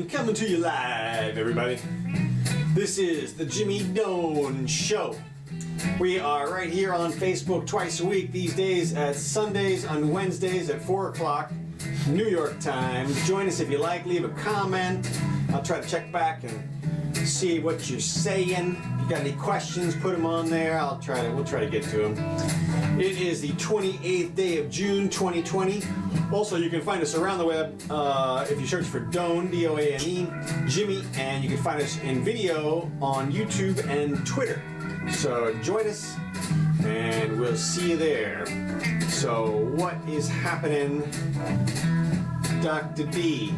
And coming to you live, everybody. This is the Jimmy Doane Show. We are right here on Facebook twice a week these days, at Sundays and Wednesdays at 4 o'clock New York time. Join us if you like, leave a comment. I'll try to check back and see what you're saying. If you got any questions, put them on there. We'll try to get to them. It is the 28th day of June 2020. Also, you can find us around the web if you search for Doane, D-O-A-N-E, Jimmy, and you can find us in video on YouTube and Twitter. So join us, and we'll see you there. So what is happening, Dr. D?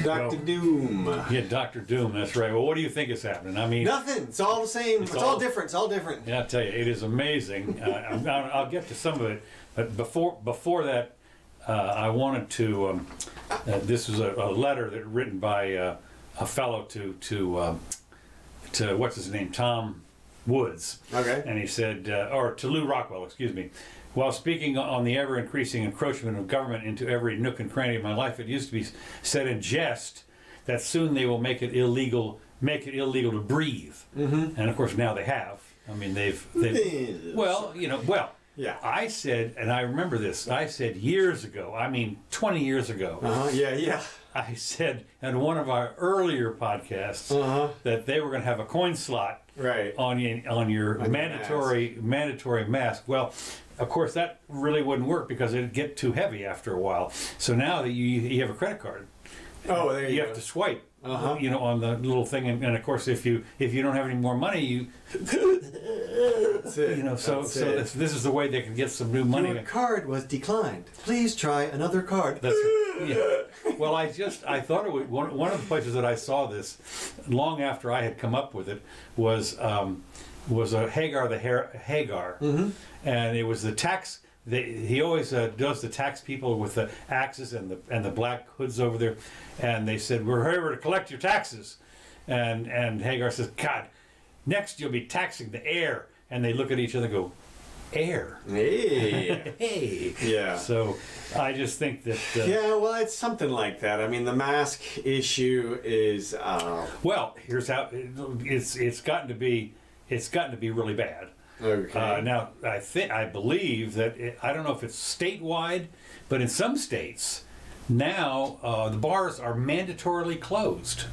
Dr. Doom. Yeah, Dr. Doom, that's right. Well, what do you think is happening? I mean... Nothing. It's all the same. It's all different. It's all different. Yeah, I'll tell you, it is amazing. I'll get to some of it, but before that, I wanted to... this was a letter that written by a fellow to what's his name? Tom Woods. Okay. And he said, or to Lou Rockwell, excuse me. While speaking on the ever-increasing encroachment of government into every nook and cranny of my life, it used to be said in jest that soon they will make it illegal to breathe. Mm-hmm. And of course now they have. I mean, they've yeah. I said, and I remember this, I said years ago, 20 years ago. Yeah. I said in one of our earlier podcasts that they were going to have a coin slot on your mandatory mask. Well, of course, that really wouldn't work because it'd get too heavy after a while. So now that you have a credit card, there you have to swipe, on the little thing, and of course, if you don't have any more money, That's it. This is the way they can get some new money. Your card was declined. Please try another card. That's yeah. Well, I thought it was one of the places that I saw this long after I had come up with it was a Hagar Hagar, and it was the tax. He always does the tax people with the axes and the black hoods over there, and they said, "We're here to collect your taxes," and Hagar says, "God, next you'll be taxing the air," and they look at each other and go, "Air, hey, hey." Yeah. So I just think that yeah, well, it's something like that. I mean, the mask issue is well, here's how it's gotten to be really bad. Okay. Now, I believe that I don't know if it's statewide, but in some states now the bars are mandatorily closed.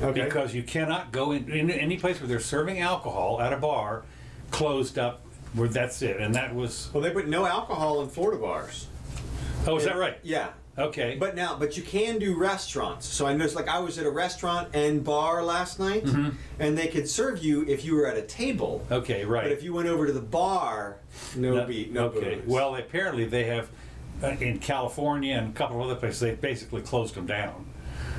Okay. Because you cannot go in any place where they're serving alcohol at a bar closed up. Where that's it, and that was. Well, they put no alcohol in Florida bars. Oh, is that right? Yeah. Okay. But you can do restaurants. So I noticed, I was at a restaurant and bar last night, and they could serve you if you were at a table. Okay, right. But if you went over to the bar, no okay. Booze. Well, apparently they have in California and a couple of other places. They basically closed them down.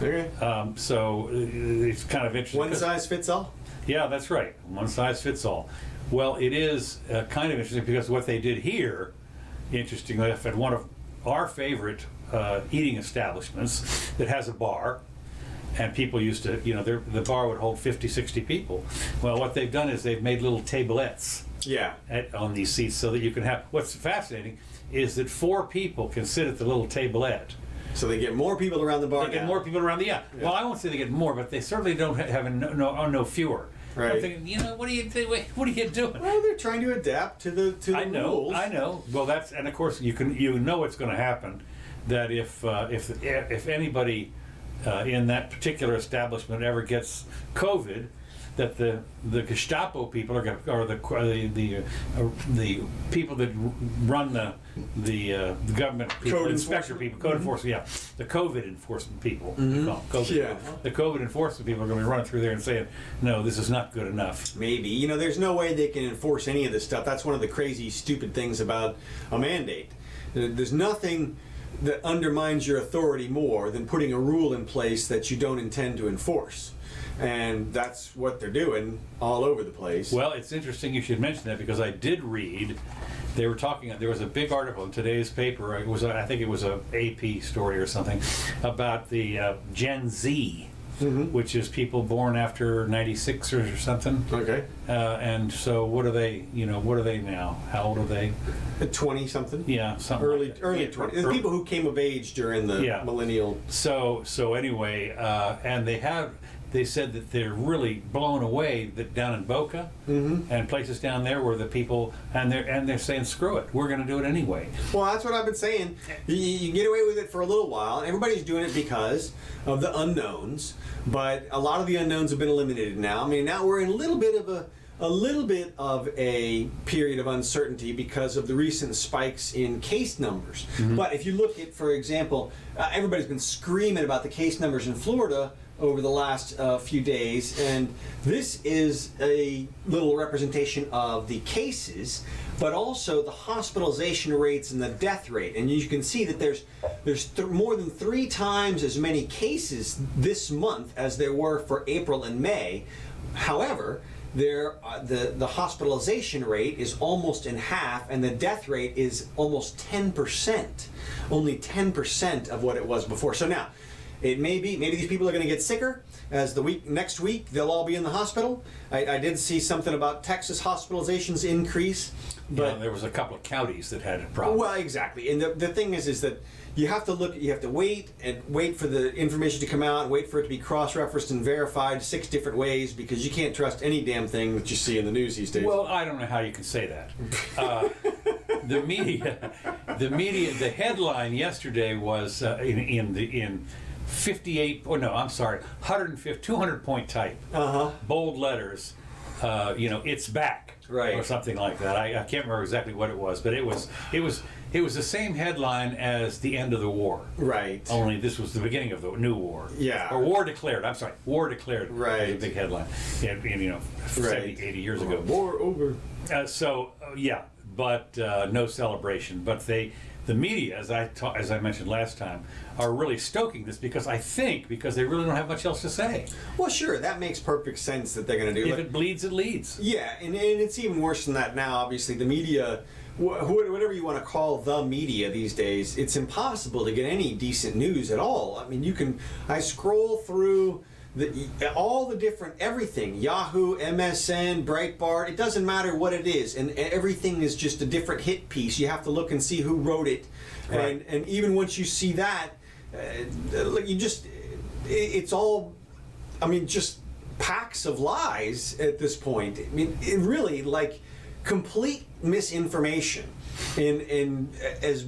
Okay. So it's kind of interesting. One size fits all. Yeah, that's right. One size fits all. Well, it is kind of interesting because what they did here, interestingly, at one of our favorite eating establishments that has a bar, and people used to, the bar would hold 50, 60 people. Well, what they've done is they've made little tablettes on these seats so that you can have, what's fascinating is that 4 people can sit at the little tabletette. So they get more people around the bar. They get more people around the Well, I won't say they get more, but they certainly don't have no fewer. Right. I'm thinking, what are you doing? Well, they're trying to adapt to the rules. I know. Well, and of course you know what's going to happen. That if anybody in that particular establishment ever gets COVID, that the Gestapo people or the people that run the government people, code inspector people, code enforcement, the COVID enforcement people. The COVID enforcement people are going to be running through there and saying, no, this is not good enough. Maybe. There's no way they can enforce any of this stuff. That's one of the crazy, stupid things about a mandate. There's nothing that undermines your authority more than putting a rule in place that you don't intend to enforce. And that's what they're doing all over the place. Well, it's interesting you should mention that because I did read, they were talking, there was a big article in today's paper, I think it was a AP story or something, about the Gen Z which is people born after 96 or something. Okay. And so what are they, what are they now? How old are they? 20 something. Yeah, something Early like that. early Yeah, 20. There's people who came of age during the millennial. So anyway, and they said that they're really blown away that down in Boca and places down there where the people and they're saying screw it, we're going to do it anyway. Well, that's what I've been saying. You get away with it for a little while, and everybody's doing it because of the unknowns. But a lot of the unknowns have been eliminated now. I mean, now we're in a little bit of a period of uncertainty because of the recent spikes in case numbers. But if you look at, for example, everybody's been screaming about the case numbers in Florida over the last few days, and this is a little representation of the cases, but also the hospitalization rates and the death rate. And you can see that there's more than 3 times as many cases this month as there were for April and May. However, the hospitalization rate is almost in half, and the death rate is almost 10%, only 10% of what it was before. So now, it may be, maybe these people are going to get sicker as next week they'll all be in the hospital. I did see something about Texas hospitalizations increase, but there was a couple of counties that had a problem. Well, exactly, and the thing is that you have to wait for the information to come out, and wait for it to be cross-referenced and verified 6 different ways, because you can't trust any damn thing that you see in the news these days. Well, I don't know how you can say that. The media, the headline yesterday was in 200 point type, bold letters, it's back, right, or something like that. I can't remember exactly what it was, but it was the same headline as the end of the war, right? Only this was the beginning of the new war, yeah, or war declared. I'm sorry, war declared, right? Was a big headline, 70, 80 years ago. War over. But no celebration. But the media, as I mentioned last time, are really stoking this because they really don't have much else to say. Well, sure, that makes perfect sense that they're going to do. If it bleeds, it leads. Yeah, and it's even worse than that now. Obviously, the media, whatever you want to call the media these days, it's impossible to get any decent news at all. I mean, I scroll through all the different everything, Yahoo, MSN, Breitbart, it doesn't matter what it is, and everything is just a different hit piece. You have to look and see who wrote it, right. And even once you see that, it's all, just packs of lies at this point. I mean, it really, complete misinformation in as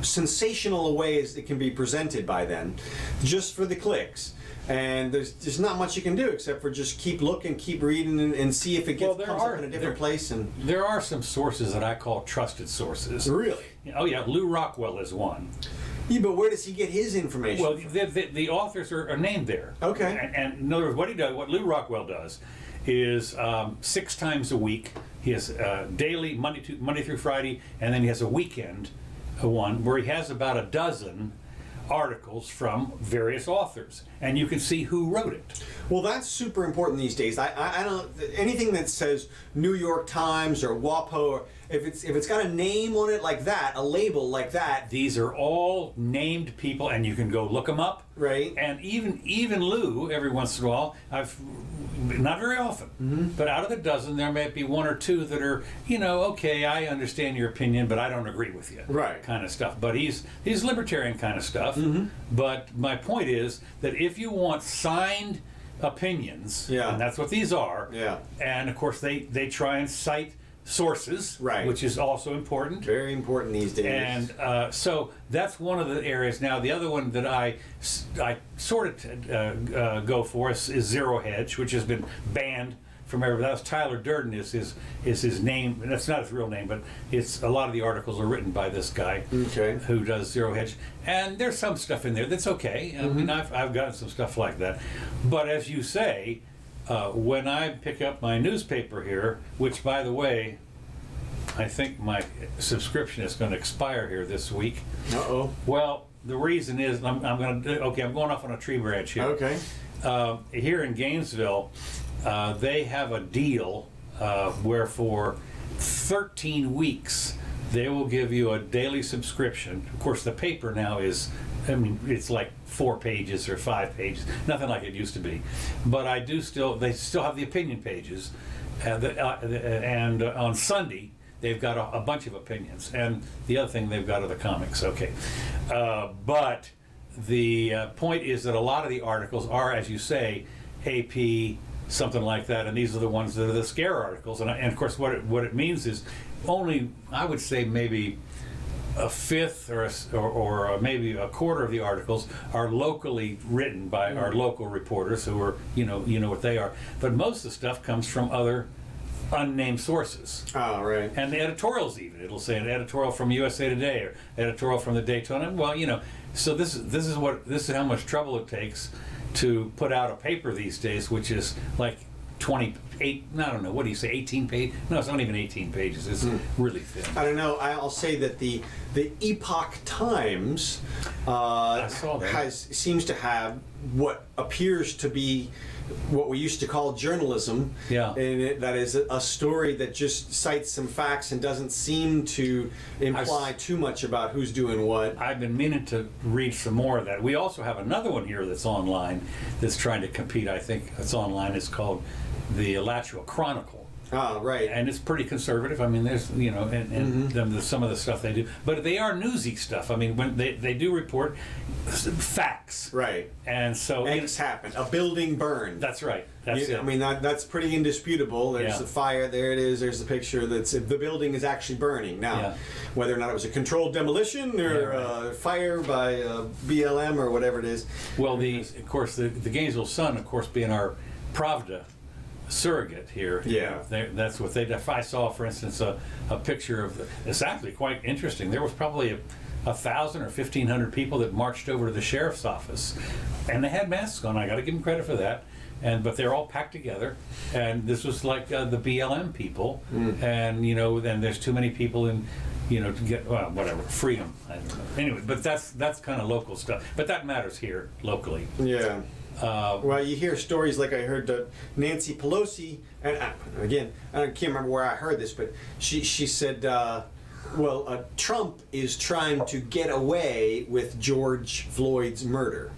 sensational a way as it can be presented by them, just for the clicks. And there's not much you can do except for just keep looking, keep reading, and see if it comes up in a different place. And there are some sources that I call trusted sources. Really? Oh yeah, Lou Rockwell is one. Yeah, but where does he get his information? Well, the authors are named there. Okay. And in other words, what Lou Rockwell does is 6 times a week. He has daily, Monday through Friday, and then he has a weekend one where he has about a dozen articles from various authors, and you can see who wrote it. Well, that's super important these days. I don't, anything that says New York Times or WAPO, or if it's got a name on it like that, a label like that. These are all named people, and you can go look them up. Right. And even Lou, every once in a while, not very often, but out of the dozen, there may be 1 or 2 that are, okay, I understand your opinion, but I don't agree with you. Right. Kind of stuff. But he's libertarian kind of stuff. But my point is that if you want signed opinions, and that's what these are, and of course they try and cite sources, right, which is also important. Very important these days. And so that's one of the areas. Now, the other one that I sort of go for is Zero Hedge, which has been banned from everybody. That was Tyler Durden is his name. And that's not his real name, but it's a lot of the articles are written by this guy who does Zero Hedge. And there's some stuff in there that's okay. I mean, I've gotten some stuff like that. But as you say, when I pick up my newspaper here, which, by the way, I think my subscription is going to expire here this week. Uh-oh. Well, the reason is I'm going off on a tree branch here. Okay. Here in Gainesville, they have a deal where for 13 weeks they will give you a daily subscription. Of course, the paper now is I mean, it's like 4 pages or 5 pages, nothing like it used to be. But they still have the opinion pages, and on Sunday, they've got a bunch of opinions. And the other thing they've got are the comics, okay. But the point is that a lot of the articles are, as you say, AP, something like that, and these are the ones that are the scare articles. And of course, what it means is only, I would say, maybe a fifth or maybe a quarter of the articles are locally written by our local reporters who are, you know what they are. But most of the stuff comes from other unnamed sources. Oh, right. And the editorials even. It'll say an editorial from USA Today or editorial from the Daytona. Well, so this is how much trouble it takes to put out a paper these days, which is like 28, I don't know, what do you say, 18 pages? No, it's not even 18 pages. It's really thin. I don't know. I'll say that the Epoch Times I saw that. seems to have what appears to be what we used to call journalism. Yeah. And that is a story that just cites some facts and doesn't seem to imply too much about who's doing what. I've been meaning to read some more of that. We also have another one here that's online that's trying to compete. I think it's online. It's called the Alachua Chronicle. Oh, right. And it's pretty conservative. I mean, there's, and some of the stuff they do. But they are newsy stuff. I mean, when they do report facts. Right. And so... Eggs happen. A building burned. That's right. That's it. I mean, that's pretty indisputable. There's the fire. There it is. There's the picture. The building is actually burning. Now, whether or not it was a controlled demolition or fire by BLM or whatever it is. Well, of course, the Gainesville Sun, of course, being our Pravda surrogate here. Yeah. That's what they did. I saw, for instance, a picture of it's actually quite interesting. There was probably 1,000 or 1,500 people that marched over to the sheriff's office, and they had masks on. I got to give them credit for that. But they're all packed together, and this was like the BLM people, and then there's too many people in, to get whatever freedom. I don't know. Anyway, but that's kind of local stuff. But that matters here locally. Yeah. Well, you hear stories like I heard Nancy Pelosi, and again, I can't remember where I heard this, but she said, Trump is trying to get away with George Floyd's murder.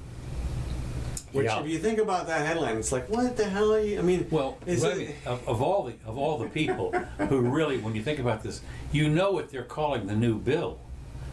Which, if you think about that headline, it's like, what the hell are you? I mean, of all the people who really, when you think about this, what they're calling the new bill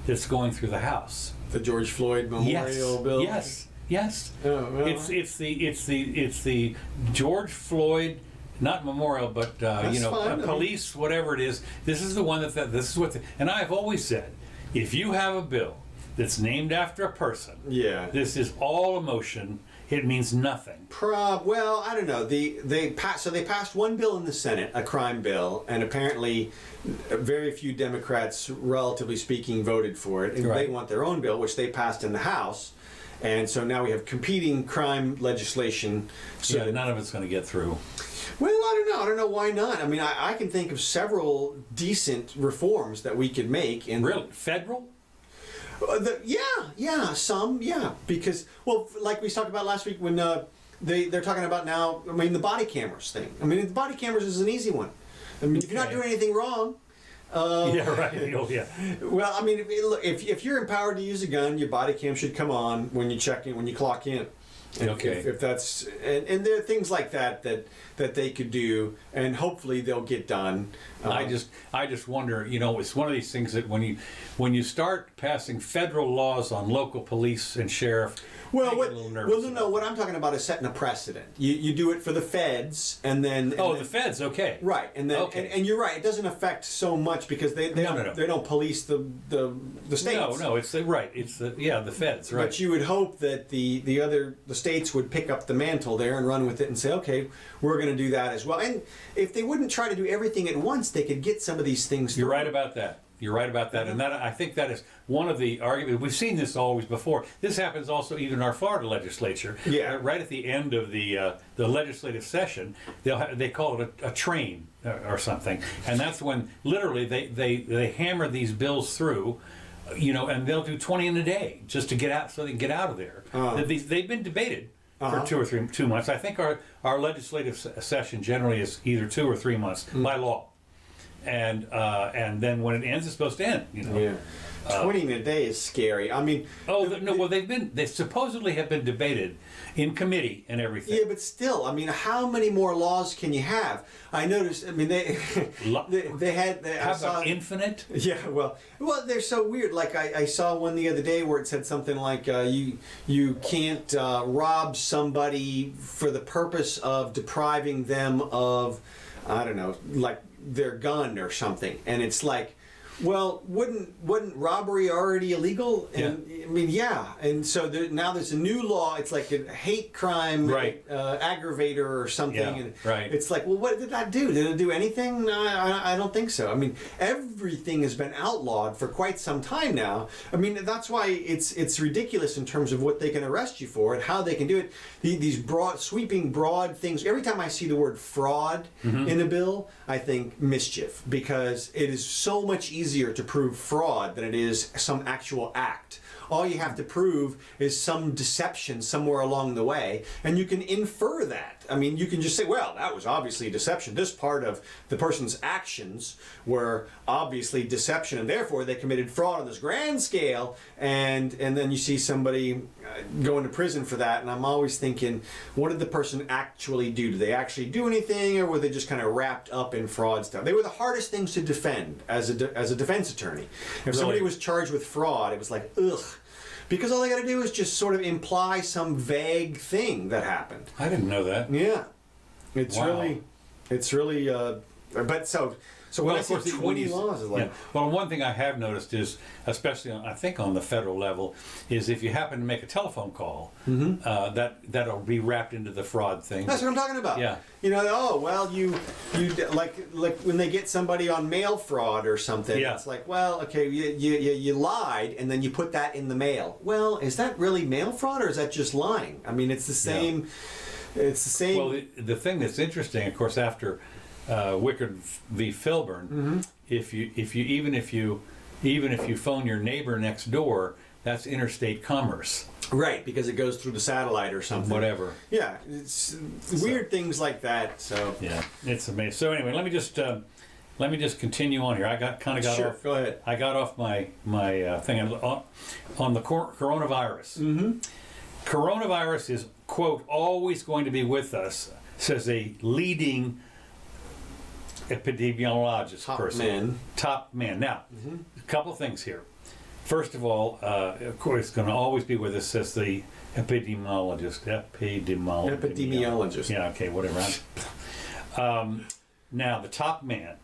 that's going through the House. The George Floyd Memorial Bill. Yes. Oh, well. It's the George Floyd, not memorial, but police, whatever it is. This is the one this is what. And I've always said, if you have a bill that's named after a person, this is all emotion. It means nothing. Well, I don't know. They passed one bill in the Senate, a crime bill, and apparently very few Democrats, relatively speaking, voted for it. And they want their own bill, which they passed in the House. And so now we have competing crime legislation. So none of it's going to get through. Well, I don't know. I don't know why not. I mean, I can think of several decent reforms that we could make. Really? Federal? Some. Because, like we talked about last week when they're talking about now, I mean, the body cameras thing. I mean, the body cameras is an easy one. I mean, if you're not doing anything wrong. Right. Oh, yeah. Well, I mean, if you're empowered to use a gun, your body cam should come on when you check in, when you clock in. And if that's and there are things like that they could do, and hopefully they'll get done. I just wonder. It's one of these things that when you start passing federal laws on local police and sheriff. No. What I'm talking about is setting a precedent. You do it for the feds, and then the feds, okay, right, and then and you're right. It doesn't affect so much because they don't police the states. No, it's right. It's the feds, right. But you would hope that the states would pick up the mantle there and run with it and say, okay, we're going to do that as well. And if they wouldn't try to do everything at once, they could get some of these things. You're right about that. And that I think that is one of the arguments. We've seen this always before. This happens also even in our Florida legislature. Yeah. Right at the end of the legislative session, they call it a train or something, and that's when literally they hammer these bills through, and they'll do 20 in a day just to get out, so they can get out of there. They've been debated for 2 months. I think our legislative session generally is either 2 or 3 months by law. And then when it ends, it's supposed to end. Yeah. 20 in a day is scary. I mean, No, well, they supposedly have been debated in committee and everything. yeah, but still, I mean, how many more laws can you have? I noticed. I mean, they How about infinite? Yeah, well, they're so weird. Like I saw one the other day where it said something like you can't rob somebody for the purpose of depriving them of, I don't know, like their gun or something, and it's like, well, wouldn't robbery already illegal? And, Yeah. I mean, yeah. And so now there's a new law. It's like a hate crime Right. aggravator or something. Yeah, and right. It's like, well, what did that do? Did it do anything? No, I don't think so. I mean, everything has been outlawed for quite some time now. I mean, that's why it's ridiculous in terms of what they can arrest you for and how they can do it. These sweeping, broad things. Every time I see the word fraud in a bill, I think mischief, because it is so much easier to prove fraud than it is some actual act. All you have to prove is some deception somewhere along the way, and you can infer that. I mean, you can just say, well, that was obviously a deception. This part of the person's actions were obviously deception, and therefore they committed fraud on this grand scale, and then you see somebody going to prison for that, and I'm always thinking, what did the person actually do? Did they actually do anything, or were they just kind of wrapped up in fraud stuff? They were the hardest things to defend as a defense attorney. If somebody was charged with fraud, it was like, ugh. Because all they got to do is just sort of imply some vague thing that happened. I didn't know that. Yeah, it's Wow. really. But so when I of say course, 20 laws, it's like, yeah. Well, one thing I have noticed is, especially I think on the federal level, is if you happen to make a telephone call, that'll be wrapped into the fraud thing. that's what I'm talking about. Yeah. You know, oh well, you like when they get somebody on mail fraud or something. Yeah. It's like, well, okay, you lied and then you put that in the mail. Well, is that really mail fraud or is that just lying? I mean, it's the same. Yeah. It's the same. Well, the thing that's interesting, of course, after Wickard v. Filburn, if you phone your neighbor next door, that's interstate commerce. Right, because it goes through the satellite or something. Whatever. Yeah, it's weird things like that. So Yeah, it's amazing. So anyway, let me just continue on here. I got sure, off. go ahead. I got off my thing on the coronavirus. Coronavirus is, quote, always going to be with us, says a leading epidemiologist person. Top man. Now, a couple things here. First of all, of course, it's going to always be with us, says the epidemiologist. Epidemiologist. Yeah, okay, whatever. Now, the top man.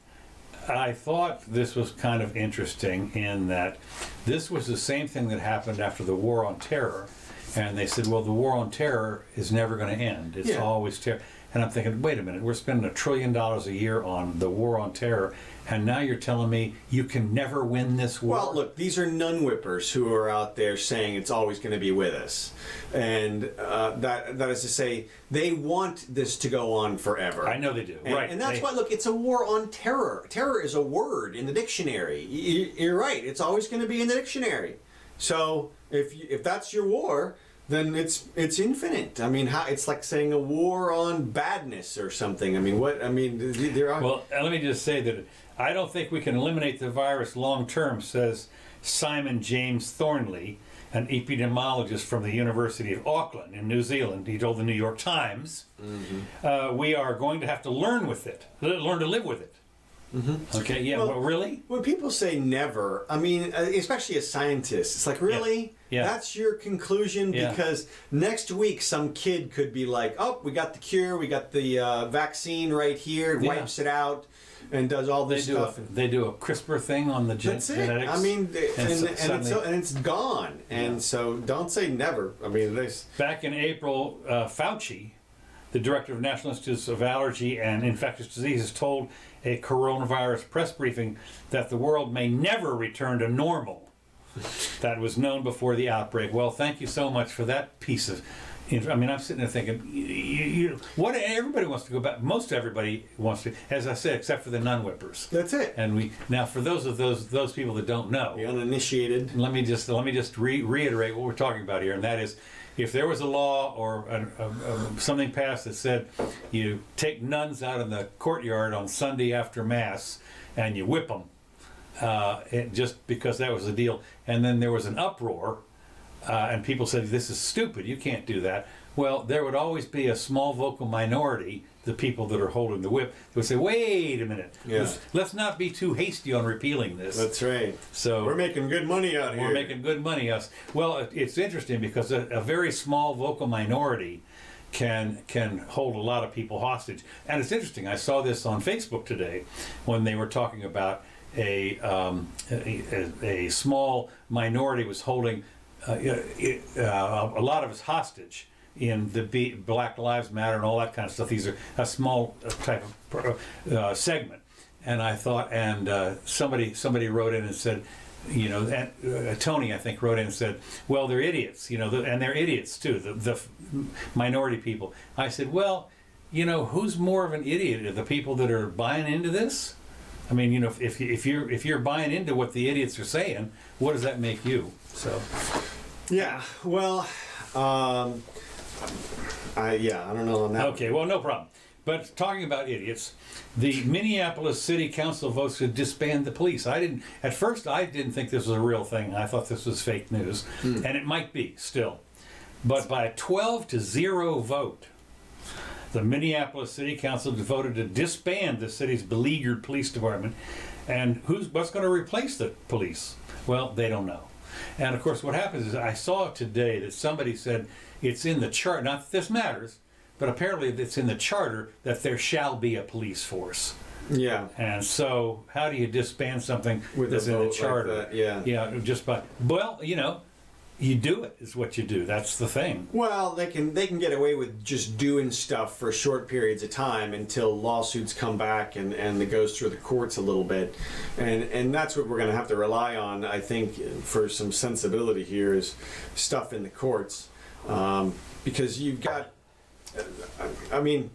I thought this was kind of interesting in that this was the same thing that happened after the War on Terror. And they said, well, the War on Terror is never going to end. It's always terror. And I'm thinking, wait a minute, we're spending $1 trillion a year on the War on Terror, and now you're telling me you can never win this war? Well, look, these are nun whippers who are out there saying it's always going to be with us. And that is to say, they want this to go on forever. I know they do. And, right. And that's why, look, it's a war on terror. Terror is a word in the dictionary. You're right. It's always going to be in the dictionary. So if that's your war, then it's infinite. I mean, it's like saying a war on badness or something. I mean, what? I mean, there are. Well, let me just say that I don't think we can eliminate the virus long term, says Simon James Thornley, an epidemiologist from the University of Auckland in New Zealand. He told the New York Times, we are going to have to learn to live with it. Okay, yeah, well, really? When people say never, I mean, especially as scientists, it's like, really? Yeah. That's your conclusion? Yeah. Because next week some kid could be like, oh, we got the cure, we got the vaccine right here, it wipes it out, and does all this stuff. They do a CRISPR thing on the That's it. genetics. I mean, and it's gone. And Yeah. so don't say never. I mean, Back in April, Fauci, the director of National Institutes of Allergy and Infectious Diseases, told a coronavirus press briefing that the world may never return to normal. That was known before the outbreak. Well, thank you so much for that piece of. I mean, I'm sitting there thinking, what? Everybody wants to go back. Most everybody wants to, as I said, except for the nun whippers. that's it. And now, for those people that don't know, The uninitiated. let me just reiterate what we're talking about here, and that is, if there was a law or something passed that said you take nuns out in the courtyard on Sunday after Mass and you whip them, just because that was the deal. And then there was an uproar, and people said, this is stupid, you can't do that. Well, there would always be a small vocal minority, the people that are holding the whip, who would say, wait a minute, let's not be too hasty on repealing this. That's right. So we're making good money out here. We're making good money. Well, it's interesting because a very small vocal minority can hold a lot of people hostage. And it's interesting, I saw this on Facebook today when they were talking about a small minority was holding a lot of us hostage in the Black Lives Matter and all that kind of stuff. These are a small type of segment. And I thought, and somebody wrote in and said, you know, and, Tony, I think, wrote in and said, well, they're idiots, you know, and they're idiots too, the minority people. I said, well, you know, who's more of an idiot? The people that are buying into this? I mean, you know, if you're buying into what the idiots are saying, what does that make you? So, yeah, well, I don't know on that. Okay, well, no problem. But talking about idiots, the Minneapolis City Council votes to disband the police. At first I didn't think this was a real thing. I thought this was fake news, and it might be still. But by a 12-0 vote, the Minneapolis City Council voted to disband the city's beleaguered police department. And what's going to replace the police? Well, they don't know. And of course, what happens is I saw today that somebody said it's in the charter. Not that this matters, but apparently it's in the charter that there shall be a police force. Yeah. And so, how do you disband something that's in the charter? Like that, yeah. Yeah, just by, well, you know, you do it is what you do. That's the thing. Well, they can get away with just doing stuff for short periods of time until lawsuits come back and it goes through the courts a little bit, and that's what we're going to have to rely on, I think, for some sensibility here is stuff in the courts, because you've got, I mean,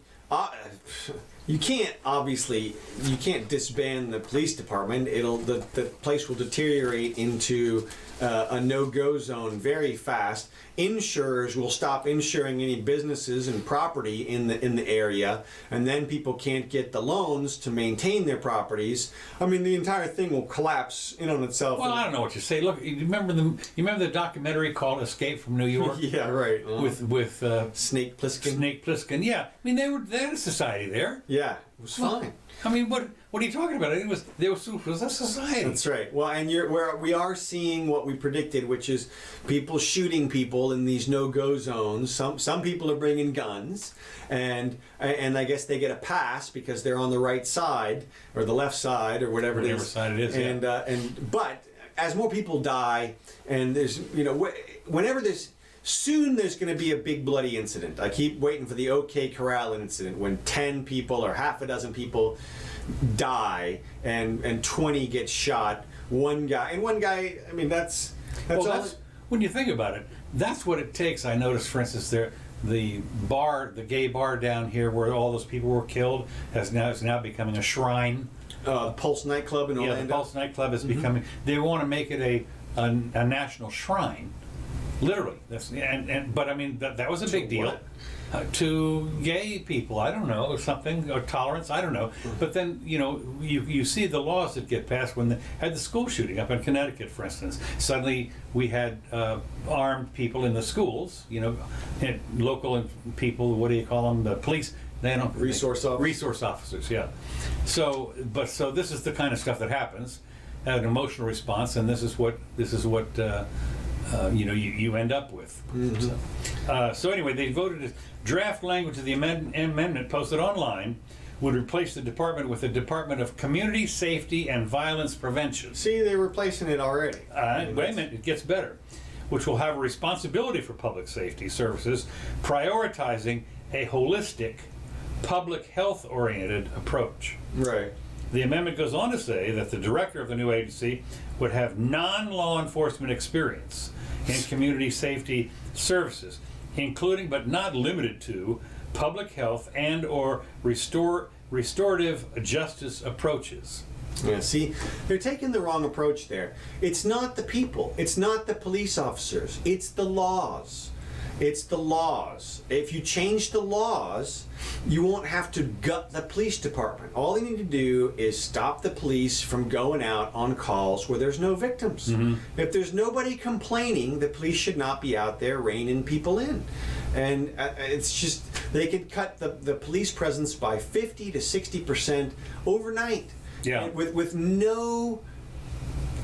you can't disband the police department. The place will deteriorate into a no-go zone very fast. Insurers will stop insuring any businesses and property in the area, and then people can't get the loans to maintain their properties. I mean, the entire thing will collapse in on itself. Well, I don't know what you say. Look, you remember the documentary called "Escape from New York"? Yeah, right. With Snake Plissken. Snake Plissken. Yeah, I mean they had a society there. Yeah, it was fine. I mean, what are you talking about? It was a society. That's right. Well, and we are seeing what we predicted, which is people shooting people in these no-go zones. Some people are bringing guns, and I guess they get a pass because they're on the right side or the left side or whatever it is. Side it is. But as more people die, and there's whenever there's soon there's going to be a big bloody incident. I keep waiting for the OK Corral incident when 10 people or half a dozen people die and 20 get shot. One guy, I mean, that's when you think about it, that's what it takes. I noticed, for instance, the gay bar down here where all those people were killed is now becoming a shrine. Pulse nightclub in Orlando. Yeah, the Pulse nightclub is becoming. They want to make it a national shrine. Literally, but I mean that was a big deal to gay people. I don't know, something, or tolerance. I don't know. But then you see the laws that get passed when they had the school shooting up in Connecticut, for instance. Suddenly we had armed people in the schools. And local people. What do you call them? The police. They don't resource officers. Resource officers. Yeah. So this is the kind of stuff that happens. An emotional response, and this is what. You end up with. Mm-hmm. So anyway, they voted to draft language of the amendment posted online would replace the department with the Department of Community Safety and Violence Prevention. See, they're replacing it already. Wait a minute, it gets better. Which will have a responsibility for public safety services, prioritizing a holistic, public health-oriented approach. Right. The amendment goes on to say that the director of the new agency would have non-law enforcement experience in community safety services, including but not limited to public health and or restorative justice approaches. Yeah, see, they're taking the wrong approach there. It's not the people. It's not the police officers. It's the laws. It's the laws. If you change the laws, you won't have to gut the police department. All they need to do is stop the police from going out on calls where there's no victims. If there's nobody complaining, the police should not be out there reining people in. And it's just, they could cut the police presence by 50 to 60% overnight. Yeah. With no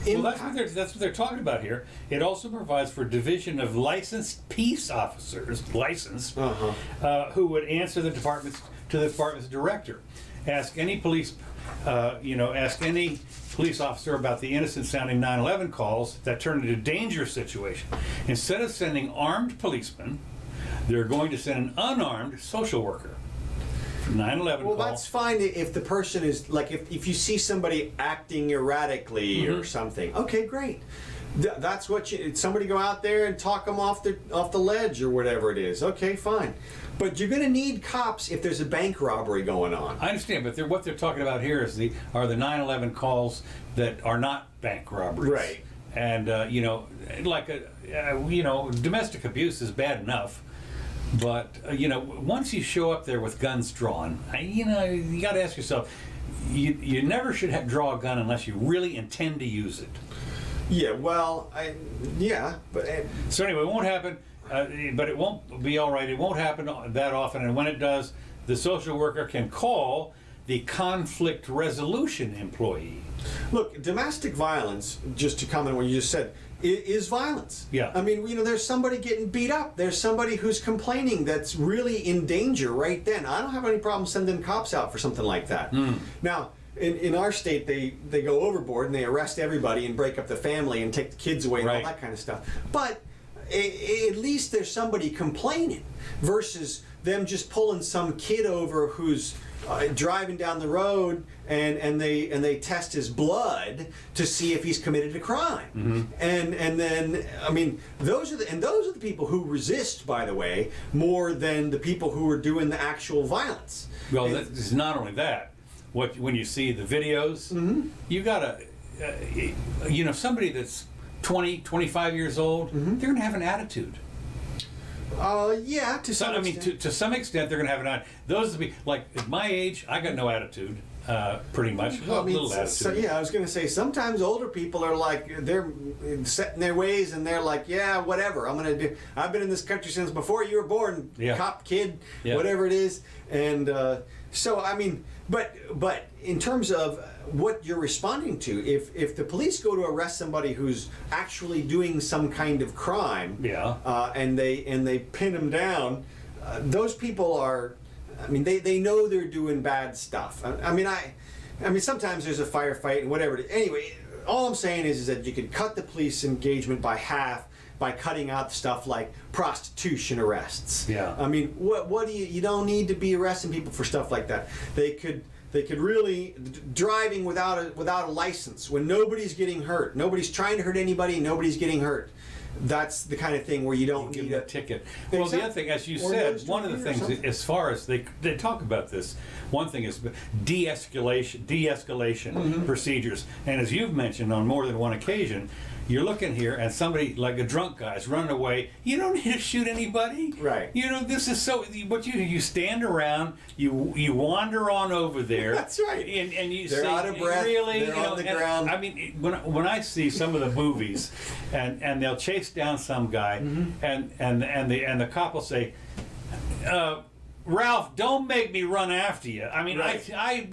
Well, impact. that's what they're talking about here. It also provides for division of licensed peace officers, who would answer the department's director. Ask any police officer about the innocent-sounding 9/11 calls that turn into dangerous situation. Instead of sending armed policemen, they're going to send an unarmed social worker. 9/11 Well, call. that's fine if the person is, like, if you see somebody acting erratically or something. Okay, great. That's what somebody go out there and talk them off the ledge or whatever it is. Okay, fine. But you're going to need cops if there's a bank robbery going on. I understand, but what they're talking about here is the 9/11 calls that are not bank robberies. Right. And domestic abuse is bad enough. But, once you show up there with guns drawn, you got to ask yourself, you never should draw a gun unless you really intend to use it. Yeah, well, but... So anyway, it won't happen, but it won't be all right. It won't happen that often, and when it does, the social worker can call the conflict resolution employee. Look, domestic violence, just to comment on what you just said, is violence. Yeah. I mean, there's somebody getting beat up. There's somebody who's complaining that's really in danger right then. I don't have any problem sending cops out for something like that. Now, in our state, they go overboard and they arrest everybody and break up the family and take the kids away and all that kind of stuff. But at least there's somebody complaining versus them just pulling some kid over who's driving down the road and they test his blood to see if he's committed a crime. And then, I mean, those are the people who resist, by the way, more than the people who are doing the actual violence. Well, it's not only that. When you see the videos, you gotta, somebody that's 20, 25 years old, they're gonna have an attitude. Yeah, to some extent. To some extent, they're going to have an attitude. Those would be, like, at my age, I got no attitude, pretty much. Well, little attitude. I was going to say, sometimes older people are like, they're set in their ways and they're like, yeah, whatever, I've been in this country since before you were born, cop, kid, whatever it is. And so, I mean, but in terms of what you're responding to, if the police go to arrest somebody who's actually doing some kind of crime, and they pin them down, those people are, I mean, they know they're doing bad stuff. I mean, sometimes there's a firefight and whatever. Anyway, all I'm saying is that you could cut the police engagement by half by cutting out stuff like prostitution arrests. I mean, what do you don't need to be arresting people for stuff like that. They could really, driving without a license when nobody's getting hurt, nobody's trying to hurt anybody, nobody's getting hurt. That's the kind of thing where you don't need a ticket. Well, the other thing, as you said, one of the things, as far as they talk about this, one thing is de-escalation procedures. And as you've mentioned on more than one occasion, you're looking here and somebody like a drunk guy's running away. You don't need to shoot anybody. Right. This is so. What you stand around, you wander on over there. That's right. And you they're say, out of breath. Really, they're on the ground. I mean, when I see some of the movies, and they'll chase down some guy, and the cop will say, Ralph, don't make me run after you. I mean, I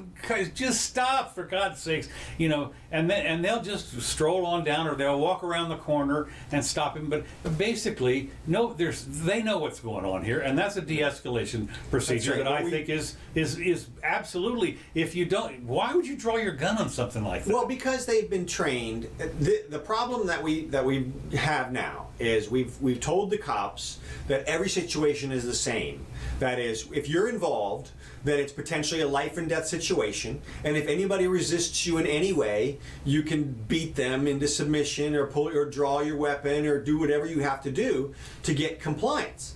just stop, for God's sakes, and they'll just stroll on down, or they'll walk around the corner and stop him. But basically, they know what's going on here, and that's a de-escalation procedure that I think is absolutely. If you don't, why would you draw your gun on something like that? Well, because they've been trained. The problem that we have now is we've told the cops that every situation is the same. That is, if you're involved, then it's potentially a life and death situation, and if anybody resists you in any way, you can beat them into submission or draw your weapon or do whatever you have to do to get compliance.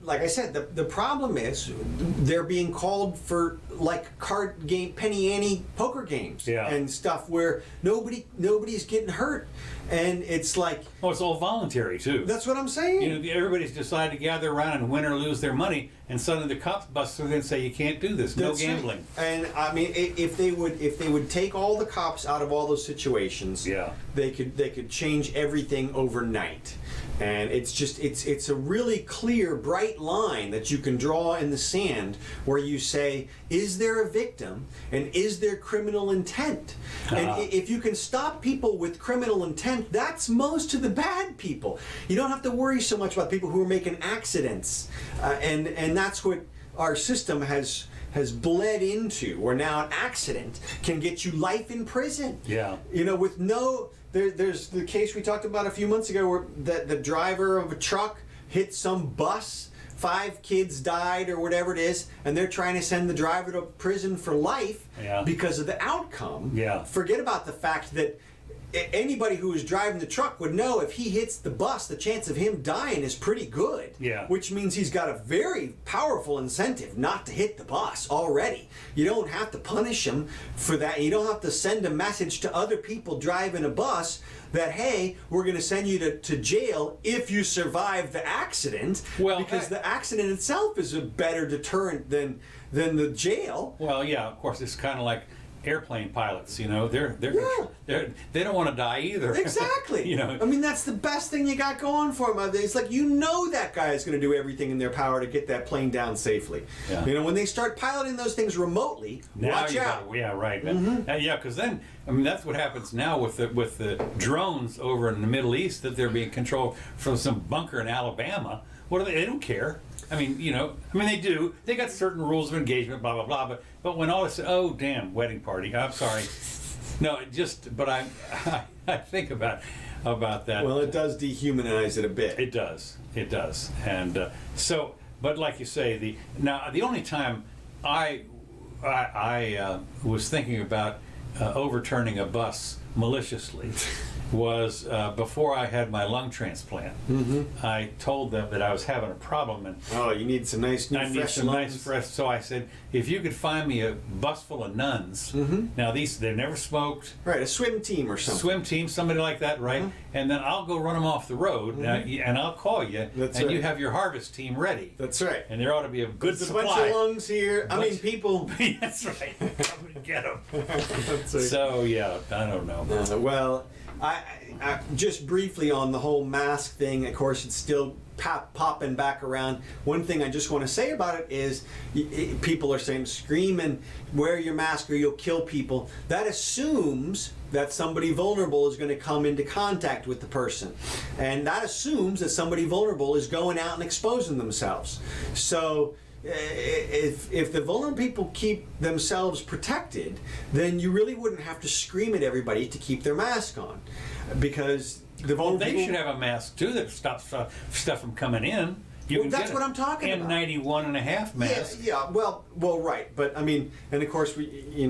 like I said, the problem is they're being called for like card game, penny ante poker games and stuff where nobody's getting hurt, and it's like, oh, it's all voluntary too. That's what I'm saying. You know, everybody's decided to gather around and win or lose their money, and suddenly the cops bust through and say you can't do this. No gambling. Right. And I mean, if they would take all the cops out of all those situations, they could change everything overnight. And it's a really clear, bright line that you can draw in the sand where you say, is there a victim and is there criminal intent? And if you can stop people with criminal intent, that's most of the bad people. You don't have to worry so much about people who are making accidents. And that's what our system has bled into, where now an accident can get you life in prison. Yeah. You know, with no... There's the case we talked about a few months ago where the driver of a truck hit some bus, 5 kids died or whatever it is, and they're trying to send the driver to prison for life because of the outcome. Yeah. Forget about the fact that anybody who is driving the truck would know if he hits the bus, the chance of him dying is pretty good. Yeah. Which means he's got a very powerful incentive not to hit the bus already. You don't have to punish him for that. You don't have to send a message to other people driving a bus that, hey, we're going to send you to jail if you survive the accident. Well, because the accident itself is a better deterrent than the jail. Well, yeah, of course, it's kind of like airplane pilots, you know, they don't want to die either. Exactly. You know, I mean, that's the best thing you got going for them. It's like, you know, that guy is going to do everything in their power to get that plane down safely. Yeah. You know, when they start piloting those things remotely, now watch out. Yeah, right. Yeah, because then, I mean, that's what happens now with the drones over in the Middle East, that they're being controlled from some bunker in Alabama. What do they don't care. I mean, you know, they do. They got certain rules of engagement, blah, blah, blah. But when all this, oh, damn, wedding party. I'm sorry. No, but I think about that. Well, it does dehumanize it a bit. It does. And so, but like you say, the only time I was thinking about overturning a bus maliciously was before I had my lung transplant. I told them that I was having a problem, and you need some nice new fresh lungs. So I said, if you could find me a bus full of nuns. Now they've never smoked. Right, a swim team or something. Swim team, somebody like that, right? And then I'll go run them off the road, and I'll call you, and you have your harvest team ready. That's right. And there ought to be a good supply. A bunch of lungs here. I mean, people. That's right. Come and get them. That's right. So yeah, I don't know. Well, I just briefly on the whole mask thing, of course, it's still popping back around. One thing I just want to say about it is people are saying, scream and wear your mask or you'll kill people. That assumes that somebody vulnerable is going to come into contact with the person. And that assumes that somebody vulnerable is going out and exposing themselves. So if the vulnerable people keep themselves protected, then you really wouldn't have to scream at everybody to keep their mask on, because the vulnerable they should have a mask too that stops stuff from coming in. That's what I'm talking about. N91.5 mask. Yeah. Well, right. But I mean, and of course, we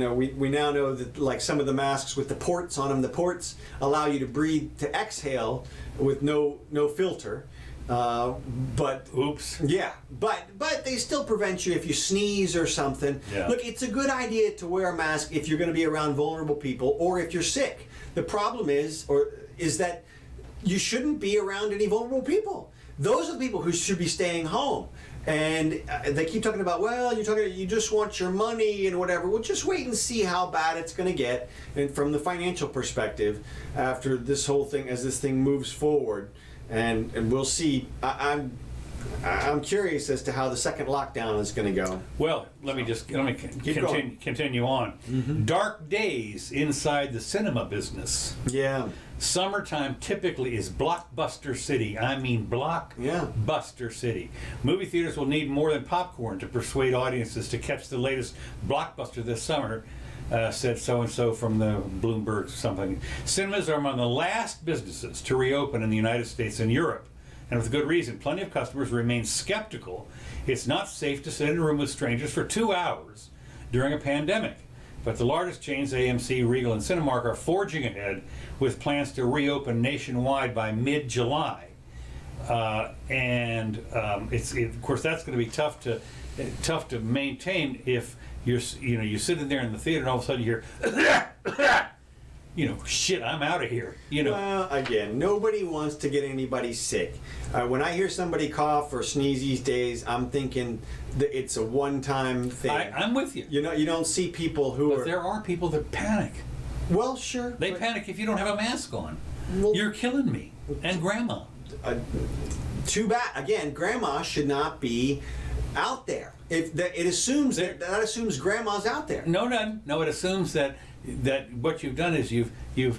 now know that like some of the masks with the ports on them, the ports allow you to breathe, to exhale with no filter. But oops. Yeah, but they still prevent you if you sneeze or something. Yeah. Look, it's a good idea to wear a mask if you're going to be around vulnerable people or if you're sick. The problem is that you shouldn't be around any vulnerable people. Those are the people who should be staying home. And they keep talking about, well, you just want your money and whatever. Well, just wait and see how bad it's going to get, and from the financial perspective, after this whole thing, as this thing moves forward. And we'll see. I'm curious as to how the second lockdown is going to go. Well, let me continue on. Dark days inside the cinema business. Yeah. Summertime typically is blockbuster city. I mean blockbuster city. Movie theaters will need more than popcorn to persuade audiences to catch the latest blockbuster this summer. Said so-and-so from the Bloomberg something. Cinemas are among the last businesses to reopen in the United States and Europe. And with good reason. Plenty of customers remain skeptical. It's not safe to sit in a room with strangers for 2 hours during a pandemic. But the largest chains, AMC, Regal, and Cinemark, are forging ahead with plans to reopen nationwide by mid-July. Of course that's going to be tough to maintain if you're sitting there in the theater and all of a sudden you hear shit, I'm out of here. Well, again, nobody wants to get anybody sick. When I hear somebody cough or sneeze these days, I'm thinking that it's a one-time thing. I'm with you. You don't see people who But there are people that panic. Well, sure. They panic if you don't have a mask on. Well, You're killing me and Grandma. Too bad. Again, Grandma should not be out there. If that, it assumes that assumes Grandma's out there. No. It assumes that what you've done is you've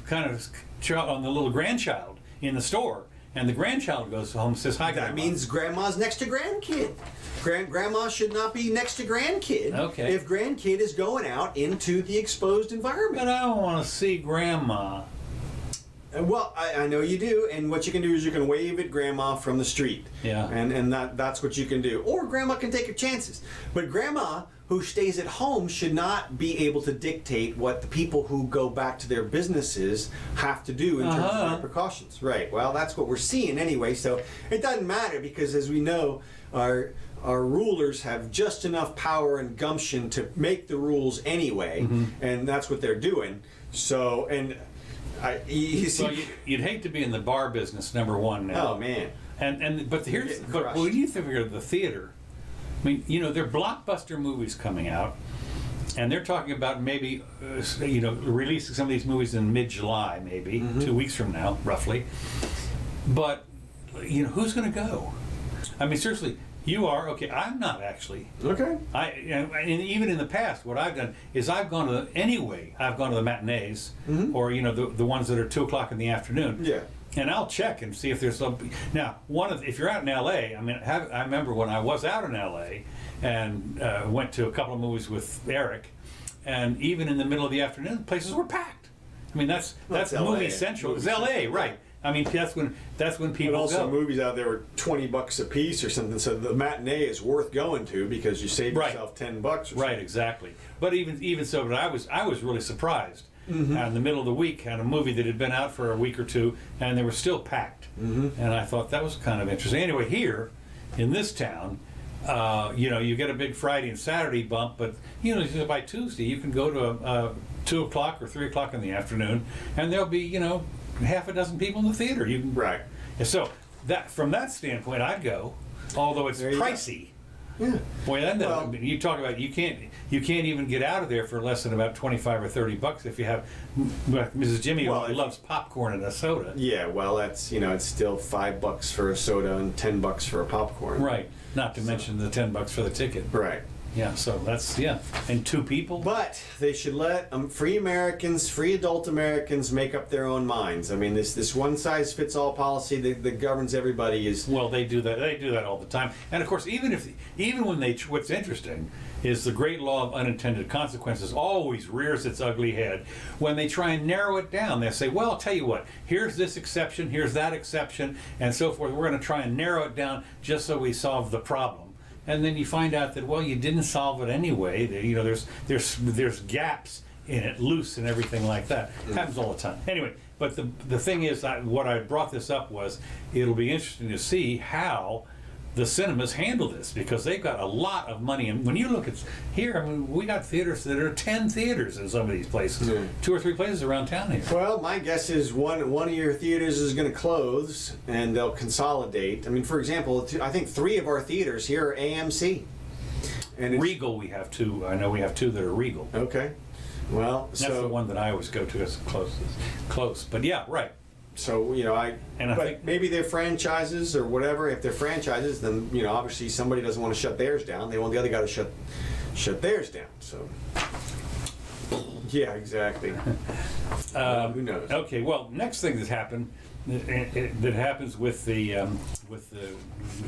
kind of on the little grandchild in the store, and the grandchild goes home and says, "Hi, Grandma." That means Grandma's next to grandkid. Grandma should not be next to grandkid. Okay. If grandkid is going out into the exposed environment. But I don't want to see Grandma. Well, I know you do, and what you can do is you can wave at Grandma from the street. Yeah. And that's what you can do. Or Grandma can take her chances. But Grandma, who stays at home, should not be able to dictate what the people who go back to their businesses have to do in terms of their precautions. Right. Well, that's what we're seeing anyway, so it doesn't matter because, as we know, our rulers have just enough power and gumption to make the rules anyway, and that's what they're doing. So, and... You'd hate to be in the bar business, number one now. Oh man! But when you figure the theater, I mean, there are blockbuster movies coming out, and they're talking about maybe, releasing some of these movies in mid-July, maybe 2 weeks from now, roughly. But who's going to go? I mean, seriously. You are okay. I'm not actually. Okay. And even in the past, what I've done is I've gone to the matinees, or the ones that are 2:00 in the afternoon. Yeah. And I'll check and see if there's some. Now, if you're out in L.A., I mean, I remember when I was out in L.A. and went to a couple of movies with Eric, and even in the middle of the afternoon, places were packed. I mean, that's movie LA. central. It's L.A. right? I mean, that's when people But also, go. movies out there were $20 a piece or something. So the matinee is worth going to because you save yourself $10 or something. Right, exactly. But even so, but I was really surprised. In the middle of the week, had a movie that had been out for a week or two, and they were still packed. And I thought that was kind of interesting. Anyway, here in this town, you get a big Friday and Saturday bump, but by Tuesday you can go to 2:00 or 3:00 in the afternoon, and there'll be half a dozen people in the theater. Right. So from that standpoint, I'd go, although it's pricey. Yeah. Boy, you talk about you can't even get out of there for less than about $25 or $30 if you have Mrs. Jimmy who loves popcorn and a soda. Yeah. Well, that's it's still $5 for a soda and $10 for a popcorn. Right. Not to mention the $10 for the ticket. Right. Yeah, so that's, and 2 people. But they should let free adult Americans make up their own minds. I mean, this one-size-fits-all policy that governs everybody is... Well, they do that. They do that all the time. And of course, even when what's interesting is the great law of unintended consequences always rears its ugly head. When they try and narrow it down, they say, well, I'll tell you what, here's this exception, here's that exception, and so forth. We're going to try and narrow it down just so we solve the problem. And then you find out that, well, you didn't solve it anyway. There's gaps in it, loose and everything like that. It happens all the time. Anyway, but the thing is, what I brought this up was, it'll be interesting to see how the cinemas handle this, because they've got a lot of money. And when you look at here, I mean, we got theaters that are 10 theaters in some of these places, 2 or 3 places around town here. Well, my guess is one of your theaters is going to close, and they'll consolidate. I mean, for example, I think 3 of our theaters here are AMC. And Regal, we have 2. I know we have 2 that are Regal. Okay. Well, that's the one that I always go to as close. But yeah, right. So I think maybe they're franchises or whatever. If they're franchises, then obviously somebody doesn't want to shut theirs down. They want the other guy to shut theirs down. So yeah, exactly. Who knows? Okay. Well, next thing that happened that happens with the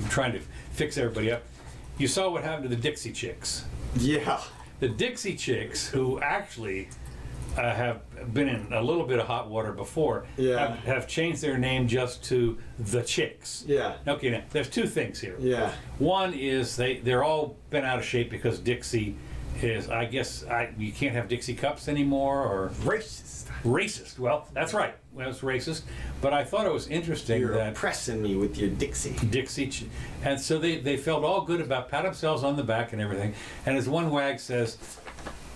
trying to fix everybody up. You saw what happened to the Dixie Chicks. Yeah. The Dixie Chicks, who actually have been in a little bit of hot water before, have changed their name just to the Chicks. Yeah. Okay, now, there's 2 things here. Yeah. One is they're all been out of shape because Dixie is, I guess, you can't have Dixie cups anymore, or... Racist. racist. Well, that's right. Well, it's racist. But I thought it was interesting You're that oppressing me with your Dixie. and so they felt all good about pat themselves on the back and everything. And as one wag says,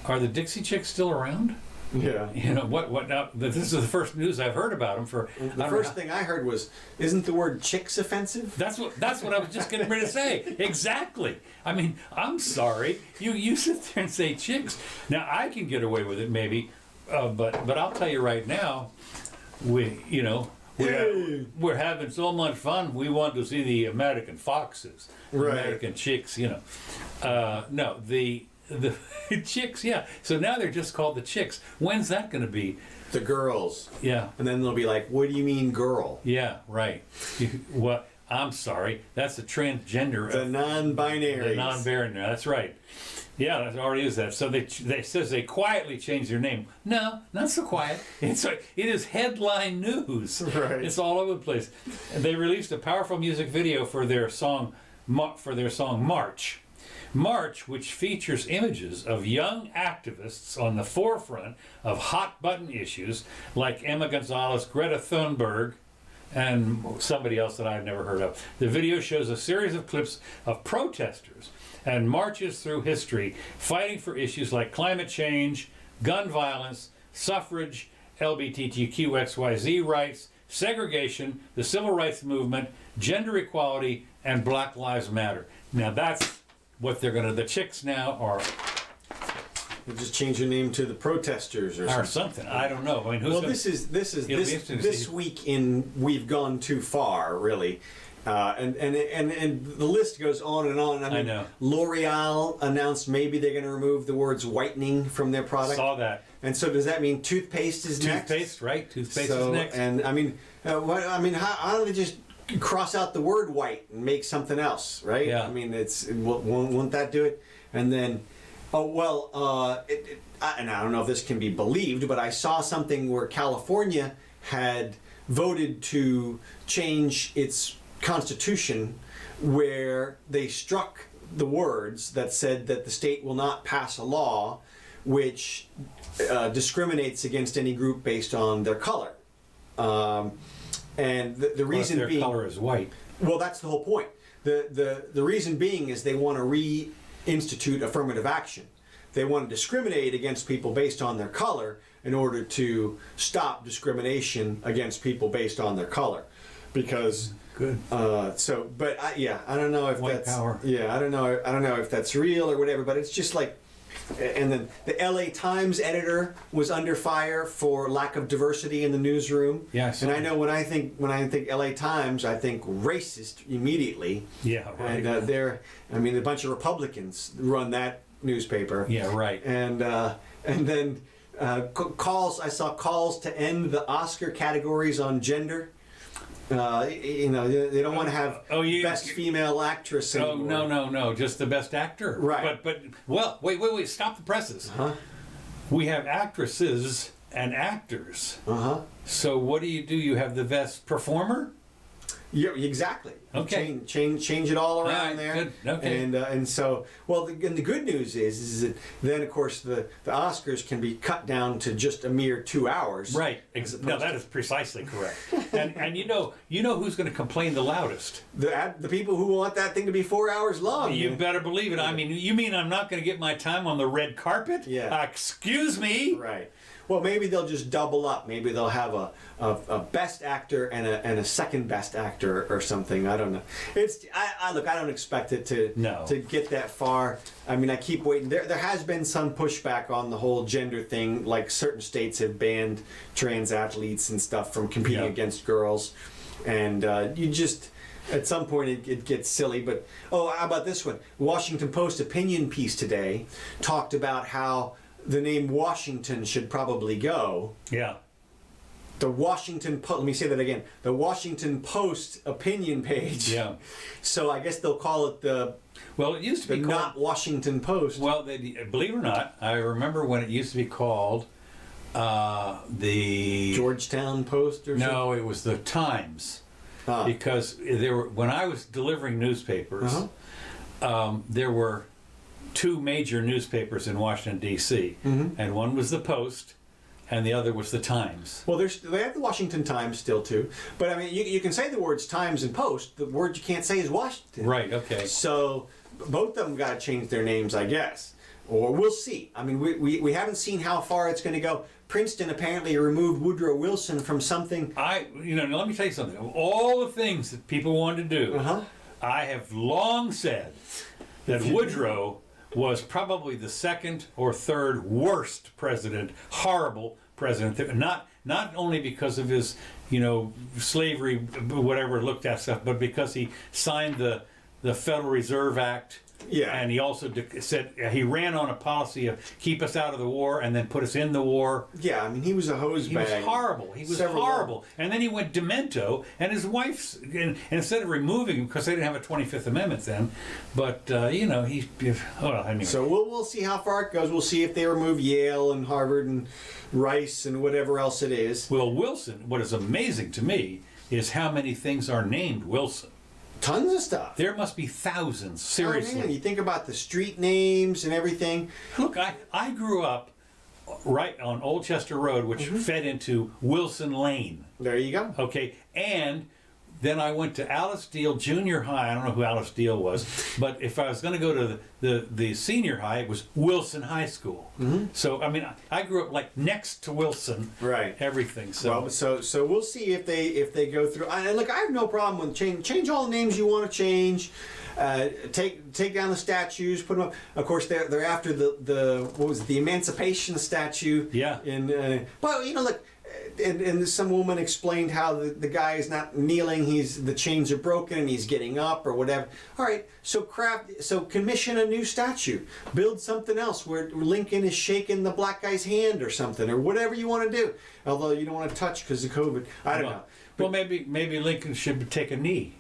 "Are the Dixie Chicks still around?" Yeah. You know what? Now this is the first news I've heard about them for. The first thing I heard was, "Isn't the word chicks offensive?" That's what I was just getting ready to say. Exactly. I mean, I'm sorry. You sit there and say chicks. Now I can get away with it maybe, but I'll tell you right now, we're having so much fun. We want to see the American foxes, Right. American chicks. No, the chicks. Yeah. So now they're just called the chicks. When's that going to be? The girls. Yeah. And then they'll be like, "What do you mean, girl?" Yeah. Right. What? I'm sorry. That's the transgender. The non-binary. The non-binary. That's right. Yeah, that already is that. So they says they quietly changed their name. No, not so quiet. It is headline news. Right. It's all over the place. And they released a powerful music video for their song March. March, which features images of young activists on the forefront of hot button issues like Emma Gonzalez, Greta Thunberg, and somebody else that I've never heard of. The video shows a series of clips of protesters and marches through history fighting for issues like climate change, gun violence, suffrage, LGBTQXYZ rights, segregation, the civil rights movement, gender equality, and Black Lives Matter. Now that's what they're going to, the chicks now are They'll just change your name to the protesters or something. I don't know. I mean, who's Well, gonna, this week in We've Gone Too Far, really. And the list goes on and on. I know. L'Oreal announced maybe they're going to remove the words whitening from their product. saw that. And so does that mean toothpaste is next? Toothpaste, right? Toothpaste is next. And I mean, how don't they just cross out the word white and make something else, right? Yeah. I mean, won't that do it? And then, and I don't know if this can be believed, but I saw something where California had voted to change its constitution where they struck the words that said that the state will not pass a law which discriminates against any group based on their color. And the reason their being, color is white. well, that's the whole point. The reason being is they want to reinstitute affirmative action. They want to discriminate against people based on their color in order to stop discrimination against people based on their color, because Good. I don't know if White that's power. Yeah, I don't know if that's real or whatever, but it's just like. And then the LA Times editor was under fire for lack of diversity in the newsroom. Yes. And I know when I think LA Times, I think racist immediately. Yeah, right. And a bunch of Republicans run that newspaper. Yeah, right. And then I saw calls to end the Oscar categories on gender. They don't want to have best female actress anymore. No, just the best actor. Right. But wait, stop the presses. Uh-huh. We have actresses and actors. Uh-huh. So what do? You have the best performer? Yeah, exactly. Okay. Change it all around All right, there. good. Okay. And so, the good news is that then of course the Oscars can be cut down to just a mere 2 hours. Right. No, that is precisely correct. and you know who's going to complain the loudest? The people who want that thing to be 4 hours long. You better believe it. I mean, you mean I'm not going to get my time on the red carpet? Yeah. Excuse me. Right. Well, maybe they'll just double up. Maybe they'll have a best actor and a second best actor or something. I don't know. I don't expect it to get that far. I mean, I keep waiting. There has been some pushback on the whole gender thing. Like certain states have banned trans athletes and stuff from competing against girls, and you just. At some point it gets silly, but how about this one? Washington Post opinion piece today talked about how the name Washington should probably go. Yeah. The Washington Post, let me say that again. The Washington Post opinion page. Yeah. So I guess they'll call it it used to be called, not Washington Post. Well, believe it or not, I remember when it used to be called the Georgetown Post or something? No, it was the Times. Because when I was delivering newspapers, there were two major newspapers in Washington, D.C., and one was the Post, and the other was the Times. Well, they have the Washington Times still too, but I mean, you can say the words Times and Post. The word you can't say is Washington. Right. Okay. So both of them got to change their names, I guess, or we'll see. I mean, we haven't seen how far it's going to go. Princeton apparently removed Woodrow Wilson from something. Let me tell you something. Of all the things that people wanted to do, I have long said that Woodrow was probably the second or third worst president, horrible president. Not only because of his, slavery, whatever, looked at stuff, but because he signed the Federal Reserve Act. Yeah. And he also said he ran on a policy of keep us out of the war and then put us in the war. Yeah, I mean, he was a hose bag. He was horrible. He was horrible. And then he went demento, and his wife's, and instead of removing him, because they didn't have a 25th Amendment then, but, anyway. So we'll see how far it goes. We'll see if they remove Yale and Harvard and Rice and whatever else it is. Well, Wilson, what is amazing to me is how many things are named Wilson. Tons of stuff. There must be thousands, seriously. Oh, man, you think about the street names and everything. Look, I grew up right on Old Chester Road, which fed into Wilson Lane. There you go. Okay, and then I went to Alice Deal Junior High. I don't know who Alice Deal was, but if I was going to go to the senior high, it was Wilson High School. So, I mean, I grew up like next to Wilson. Right. Everything. So, well, so we'll see if they go through. And look, I have no problem with change all the names you want to change. Take down the statues, put them up. Of course, they're after the what was it, the Emancipation statue. Yeah. But look. And some woman explained how the guy is not kneeling; the chains are broken and he's getting up or whatever. All right, so commission a new statue, build something else where Lincoln is shaking the black guy's hand or something, or whatever you want to do. Although you don't want to touch because of COVID. I don't know. Well, maybe Lincoln should take a knee.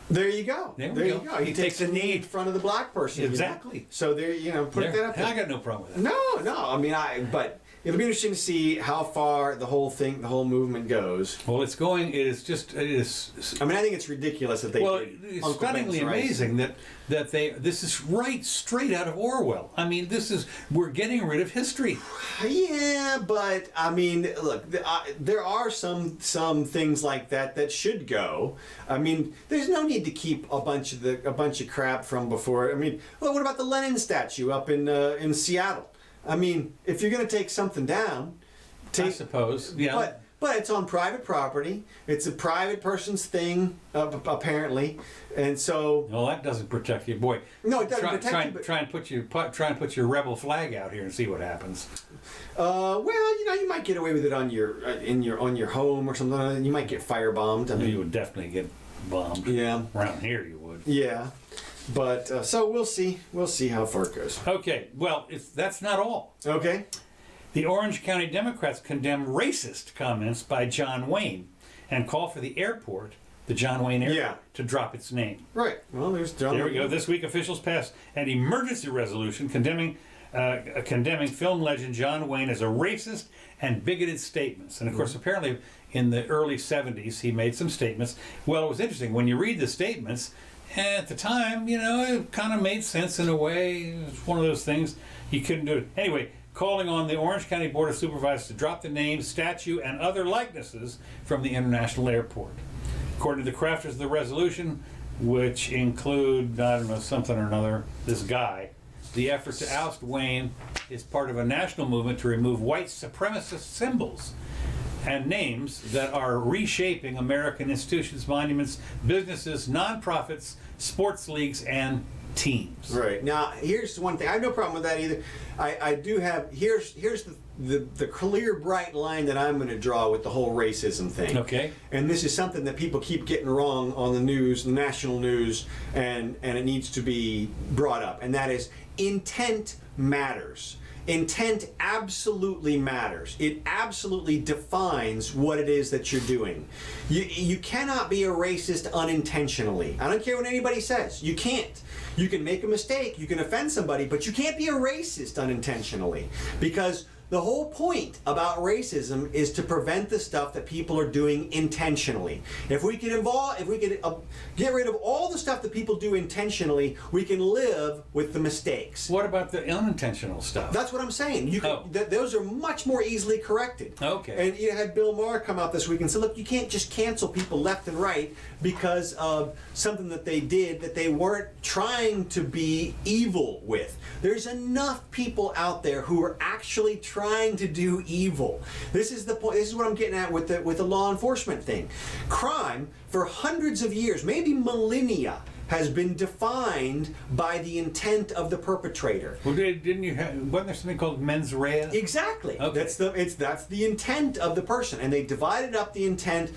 There you go. There you go. He takes a knee in front of the black person. Exactly. So there, put that up there. I got no problem with that. No. I mean, but it'll be interesting to see how far the whole movement goes. Well, it is. I mean, I think it's ridiculous that they. Well, it's stunningly amazing that this is straight out of Orwell. I mean, we're getting rid of history. Yeah, but I mean, look, there are some things like that should go. I mean, there's no need to keep a bunch of crap from before. I mean, well, what about the Lenin statue up in Seattle? I mean, if you're going to take something down, I suppose, yeah. But it's on private property. It's a private person's thing, apparently, and so. Well, that doesn't protect you, boy. No, it doesn't protect you. Try and put your rebel flag out here and see what happens. Well, you might get away with it on your home or something. You might get firebombed. I mean, you would definitely get bombed. Yeah. Around here, you would. Yeah. But so we'll see. We'll see how far it goes. Okay. Well, that's not all. Okay. The Orange County Democrats condemn racist comments by John Wayne and call for the airport, the John Wayne Airport, to drop its name. Right. Well, there's John Wayne. There we go. This week, officials passed an emergency resolution condemning film legend John Wayne as a racist and bigoted statements. And of course, apparently in the early 70s, he made some statements. Well, it was interesting. When you read the statements, at the time, it kind of made sense in a way. It was one of those things. You couldn't do it. Anyway, calling on the Orange County Board of Supervisors to drop the name, statue, and other likenesses from the international airport. According to the crafters of the resolution, which include, I don't know, something or another, this guy, the effort to oust Wayne is part of a national movement to remove white supremacist symbols and names that are reshaping American institutions, monuments, businesses, nonprofits, sports leagues, and teams. Right. Now, here's one thing. I have no problem with that either. I do have, here's the clear, bright line that I'm going to draw with the whole racism thing. Okay. And this is something that people keep getting wrong on the news, the national news, and it needs to be brought up. And that is, intent matters. Intent absolutely matters. It absolutely defines what it is that you're doing. You cannot be a racist unintentionally. I don't care what anybody says. You can't. You can make a mistake, you can offend somebody, but you can't be a racist unintentionally, because the whole point about racism is to prevent the stuff that people are doing intentionally. If we could get rid of all the stuff that people do intentionally, we can live with the mistakes. What about the unintentional stuff? That's what I'm saying. You can, those are much more easily corrected. Okay. And you had Bill Maher come out this week and say, look, you can't just cancel people left and right because of something that they did that they weren't trying to be evil with. There's enough people out there who are actually trying to do evil. This is the point. This is what I'm getting at with the law enforcement thing. Crime for hundreds of years, maybe millennia, has been defined by the intent of the perpetrator. Well, didn't you have? Wasn't there something called mens rea? Exactly. Okay. That's the intent of the person, and they divided up the intent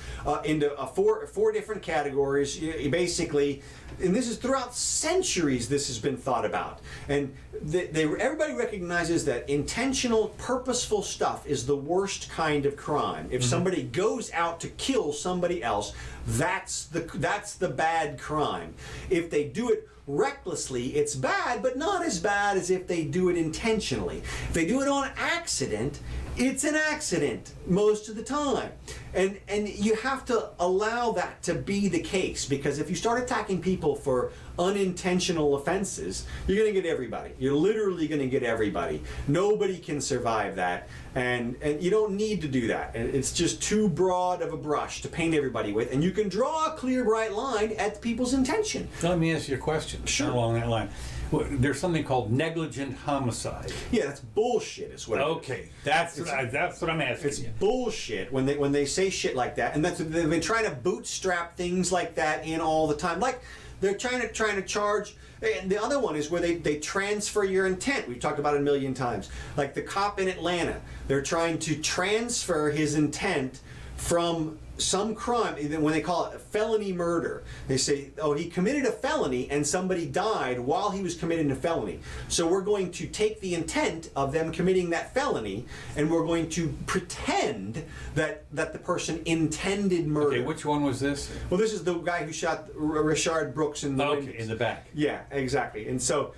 into four different categories. Basically, and this is throughout centuries. This has been thought about, and everybody recognizes that intentional, purposeful stuff is the worst kind of crime. If somebody goes out to kill somebody else, that's the bad crime. If they do it recklessly, it's bad, but not as bad as if they do it intentionally. If they do it on accident, it's an accident most of the time. And you have to allow that to be the case, because if you start attacking people for unintentional offenses, you're going to get everybody. You're literally going to get everybody. Nobody can survive that, and you don't need to do that. It's just too broad of a brush to paint everybody with, and you can draw a clear, bright line at people's intention. Let me ask you a question. Sure. Along that line. Well, there's something called negligent homicide. Yeah, that's bullshit. Is what. Okay, that's what I'm asking. It's you. bullshit when they say shit like that, and they've been trying to bootstrap things like that in all the time. Like they're trying to charge. And the other one is where they transfer your intent. We've talked about it a million times. Like the cop in Atlanta, they're trying to transfer his intent from some crime, when they call it felony murder. They say, oh, he committed a felony and somebody died while he was committing a felony. So we're going to take the intent of them committing that felony, and we're going to pretend that the person intended murder. Okay, which one was this? Well, this is the guy who shot Rashard Brooks in the windows. In the back. Yeah, exactly. And so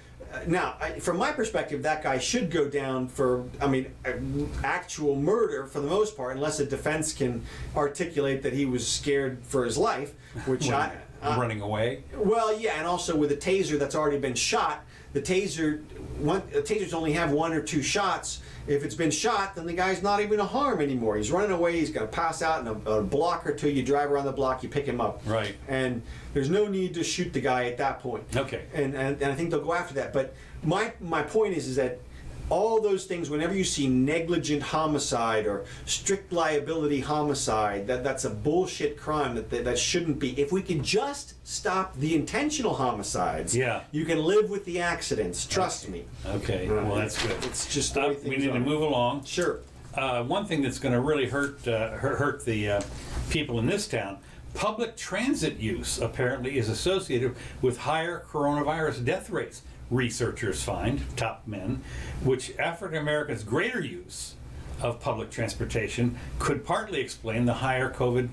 now, from my perspective, that guy should go down for, actual murder for the most part, unless a defense can articulate that he was scared for his life, which running away. Well, yeah, and also with a taser that's already been shot, the tasers only have 1 or 2 shots. If it's been shot, then the guy's not even a harm anymore. He's running away. He's going to pass out in a block or two. You drive around the block, you pick him up. Right. And there's no need to shoot the guy at that point. Okay. And I think they'll go after that. But my point is that all those things, whenever you see negligent homicide or strict liability homicide, that's a bullshit crime that shouldn't be. If we could just stop the intentional homicides, you can live with the accidents. Trust me. Okay, well that's good. It's just the way things we need to move along. Sure. One thing that's going to really hurt the people in this town, public transit use apparently is associated with higher coronavirus death rates. Researchers find, top men, which African Americans' greater use of public transportation could partly explain the higher COVID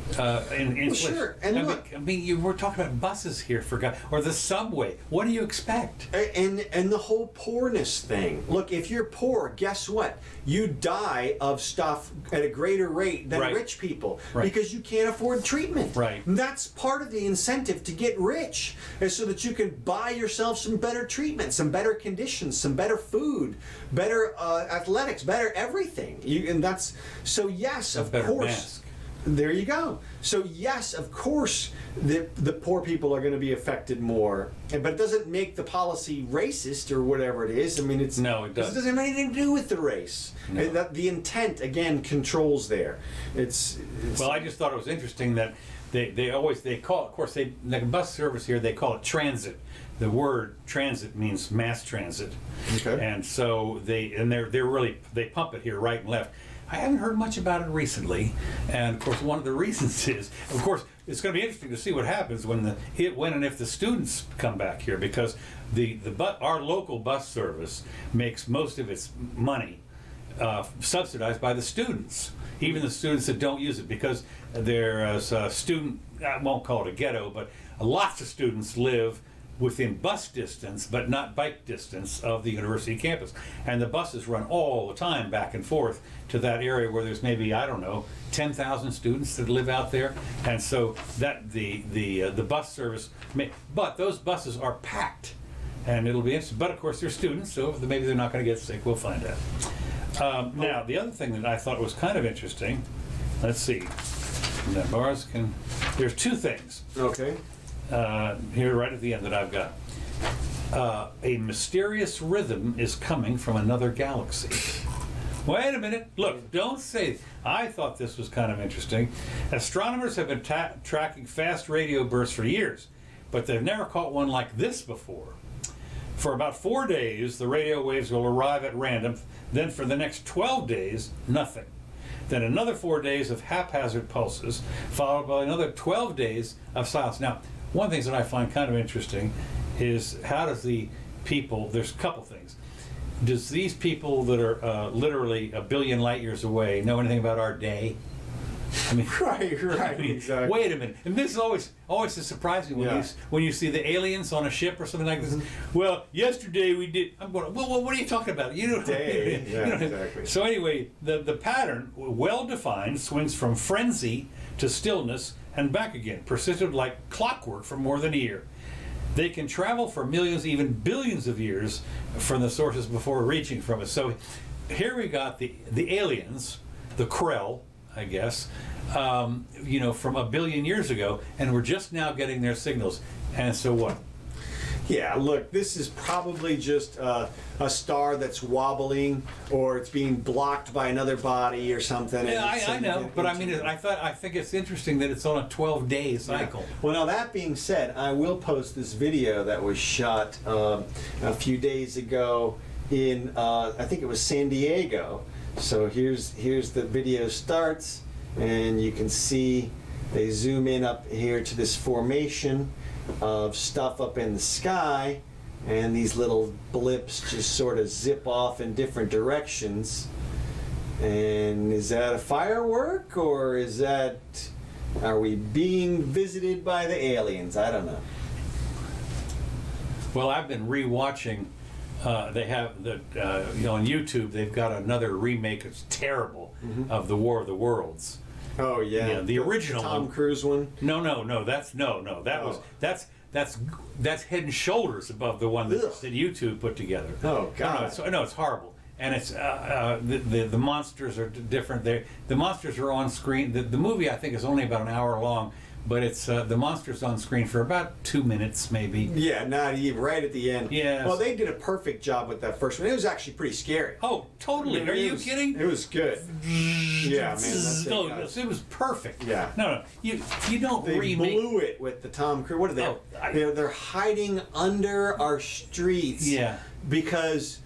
inflation. Sure, and look, we're talking about buses here, or the subway. What do you expect? And the whole poorness thing. Look, if you're poor, guess what? You die of stuff at a greater rate than rich people because you can't afford treatment. Right. And that's part of the incentive to get rich, is so that you can buy yourself some better treatment, some better conditions, some better food, better athletics, better everything. Yes, of course. Mask. There you go. So yes, of course, the poor people are going to be affected more, but it doesn't make the policy racist or whatever it is. No, it doesn't. It doesn't have anything to do with the race. No. The intent again controls there. Well, I just thought it was interesting that they call it, of course, like bus service here, they call it transit. The word transit means mass transit. Okay. And so they pump it here right and left. I haven't heard much about it recently, and of course one of the reasons is, of course, it's going to be interesting to see what happens when and if the students come back here, because our local bus service makes most of its money subsidized by the students, even the students that don't use it, because there's a student, I won't call it a ghetto, but lots of students live within bus distance, but not bike distance of the university campus. And the buses run all the time back and forth to that area where there's maybe, I don't know, 10,000 students that live out there. And so that the bus service, but those buses are packed. And it'll be interesting. But of course, they're students, so maybe they're not going to get sick. We'll find out. Now, the other thing that I thought was kind of interesting, let's see. Now, there's two things. Okay. Here right at the end that I've got. A mysterious rhythm is coming from another galaxy. Wait a minute. Look, don't say. I thought this was kind of interesting. Astronomers have been tracking fast radio bursts for years, but they've never caught one like this before. For about 4 days, the radio waves will arrive at random. Then for the next 12 days, nothing. Then another 4 days of haphazard pulses, followed by another 12 days of silence. Now, one of the things that I find kind of interesting is how does the people, there's a couple things. Does these people that are literally a billion light years away know anything about our day? I mean, right, exactly. Wait a minute, and this is always surprising when when you see the aliens on a ship or something like this. Well, yesterday we did. I'm going. Well, what are you talking about? You know, day. Yeah, exactly. So anyway, the pattern, well defined, swings from frenzy to stillness and back again, persisted like clockwork for more than a year. They can travel for millions, even billions of years from the sources before reaching from us. So here we got the aliens, the Krell, I guess, you know, from a billion years ago, and we're just now getting their signals. And so what? Yeah, look, this is probably just a star that's wobbling, or it's being blocked by another body or something. Yeah, I know, but I mean, I think it's interesting that it's on a 12-day cycle. Yeah. Well, now that being said, I will post this video that was shot a few days ago in, I think it was San Diego. So here's the video starts, and you can see they zoom in up here to this formation of stuff up in the sky, and these little blips just sort of zip off in different directions. And is that a firework, or is that, are we being visited by the aliens? I don't know. Well, I've been re-watching. They have the you know, on YouTube. They've got another remake. It's terrible of the War of the Worlds. Oh yeah, the original Tom one. Cruise one. No. That's head and shoulders above the one that YouTube put together. Oh God. No, it's horrible. And it's the monsters are different. The monsters are on screen. The movie, I think, is only about an hour long, but it's the monsters on screen for about 2 minutes, maybe. Yeah, not even right at the end. Yeah. Well, they did a perfect job with that first one. It was actually pretty scary. Oh, totally. Are you kidding? It was good. Yeah, man. It was perfect. Yeah. No, you don't They remake. blew it with the Tom Cruise. What are they? They're hiding under our streets. Yeah. Because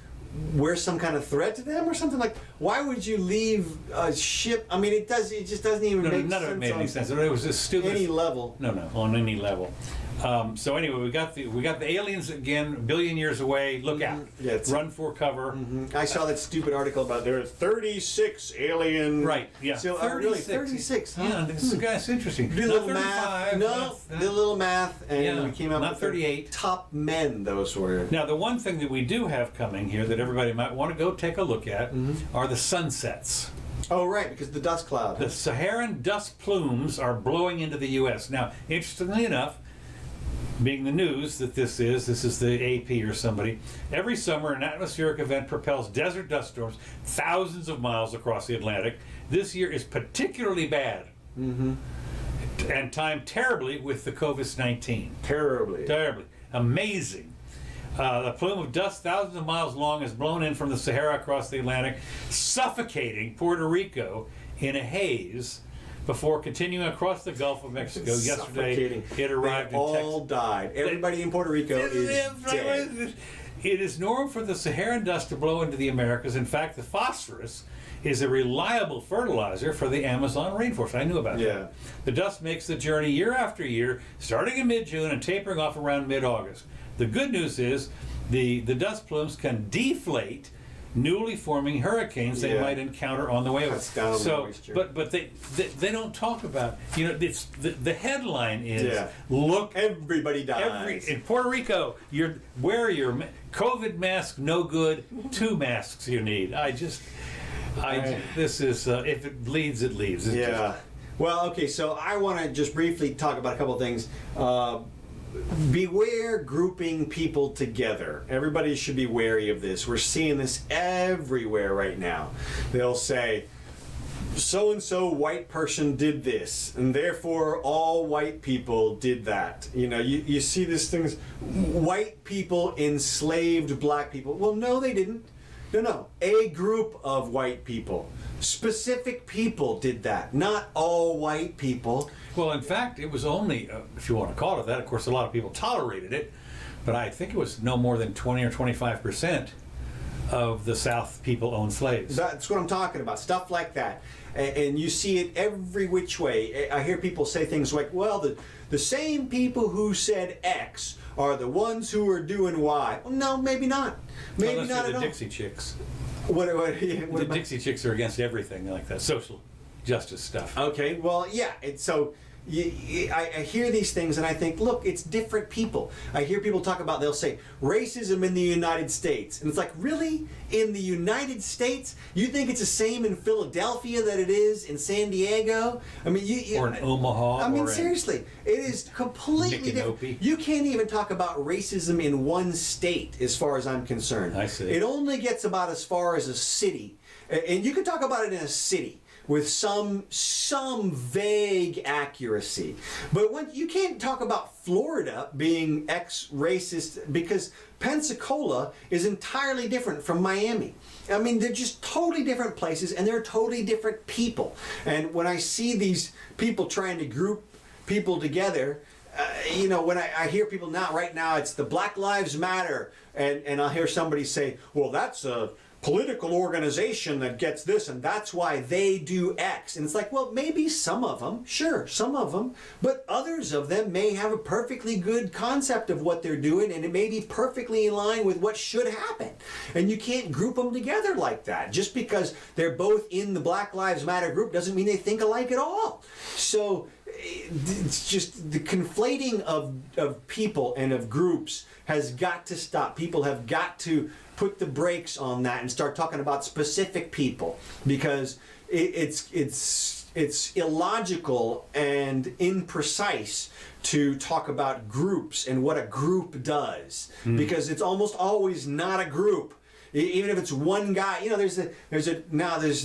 we're some kind of threat to them or something. Like, why would you leave a ship? I mean, it just doesn't even make sense. None of it made any sense. It was just stupid. Any level. No, on any level. So anyway, we got the aliens again, a billion years away. Look out! Yeah, run for cover. I saw that stupid article about there are 36 alien. Right. Yeah. So, really, 36. Huh? Yeah, this is interesting. Do a little math. No, did a little math, and we came up not with 38 top men. Those were. Now, the one thing that we do have coming here that everybody might want to go take a look at are the sunsets. Oh, right, because the dust cloud. The Saharan dust plumes are blowing into the U.S. Now, interestingly enough, being the news that this is the AP or somebody, every summer an atmospheric event propels desert dust storms thousands of miles across the Atlantic. This year is particularly bad and timed terribly with the COVID-19. Terribly. Amazing. The plume of dust thousands of miles long is blown in from the Sahara across the Atlantic, suffocating Puerto Rico in a haze before continuing across the Gulf of Mexico. Yesterday, it arrived in Texas. All died. Everybody in Puerto Rico is dead. It is normal for the Saharan dust to blow into the Americas. In fact, the phosphorus is a reliable fertilizer for the Amazon rainforest. I knew about that. The dust makes the journey year after year, starting in mid-June and tapering off around mid-August. The good news is the dust plumes can deflate newly forming hurricanes they Yeah. might encounter on the way over. Cuts down on the So, moisture. but they don't talk about, it's the headline is Yeah. look. Everybody dies. In Puerto Rico, wear your COVID mask, no good. 2 masks you need. This is if it bleeds, it leaves. It's Yeah. Well, okay, so I want to just briefly talk about a couple things. Beware grouping people together. Everybody should be wary of this. We're seeing this everywhere right now. They'll say, so-and-so white person did this, and therefore all white people did that. You see these things, white people enslaved black people. Well, no, they didn't. No. A group of white people. Specific people did that, not all white people. Well, in fact, it was only, if you want to call it that, of course, a lot of people tolerated it, but I think it was no more than 20 or 25% of the South people owned slaves. That's what I'm talking about, stuff like that. And you see it every which way. I hear people say things like, well, the same people who said X are the ones who are doing Y. Well, no, maybe not. Maybe Unless not you're at the all. Dixie Chicks. What The about- Dixie Chicks are against everything like that, social justice stuff. Okay, well, yeah. So I hear these things and I think, look, it's different people. I hear people talk about, they'll say, racism in the United States. And it's like, really? In the United States? You think it's the same in Philadelphia that it is in San Diego? I mean, Or in Omaha. I mean, or in- seriously, it is completely different. Micanopy. You can't even talk about racism in one state, as far as I'm concerned. I see. It only gets about as far as a city, and you can talk about it in a city with some vague accuracy. But when you can't talk about Florida being ex-racist, because Pensacola is entirely different from Miami. I mean, they're just totally different places, and they're totally different people. And when I see these people trying to group people together, when I hear people right now, it's the Black Lives Matter, and I'll hear somebody say, well, that's a political organization that gets this, and that's why they do X. And it's like, well, maybe some of them, sure, some of them, but others of them may have a perfectly good concept of what they're doing, and it may be perfectly in line with what should happen. And you can't group them together like that. Just because they're both in the Black Lives Matter group doesn't mean they think alike at all. So it's just the conflating of people and of groups has got to stop. People have got to put the brakes on that and start talking about specific people, because it's illogical and imprecise to talk about groups and what a group does, because it's almost always not a group. Even if it's one guy, there's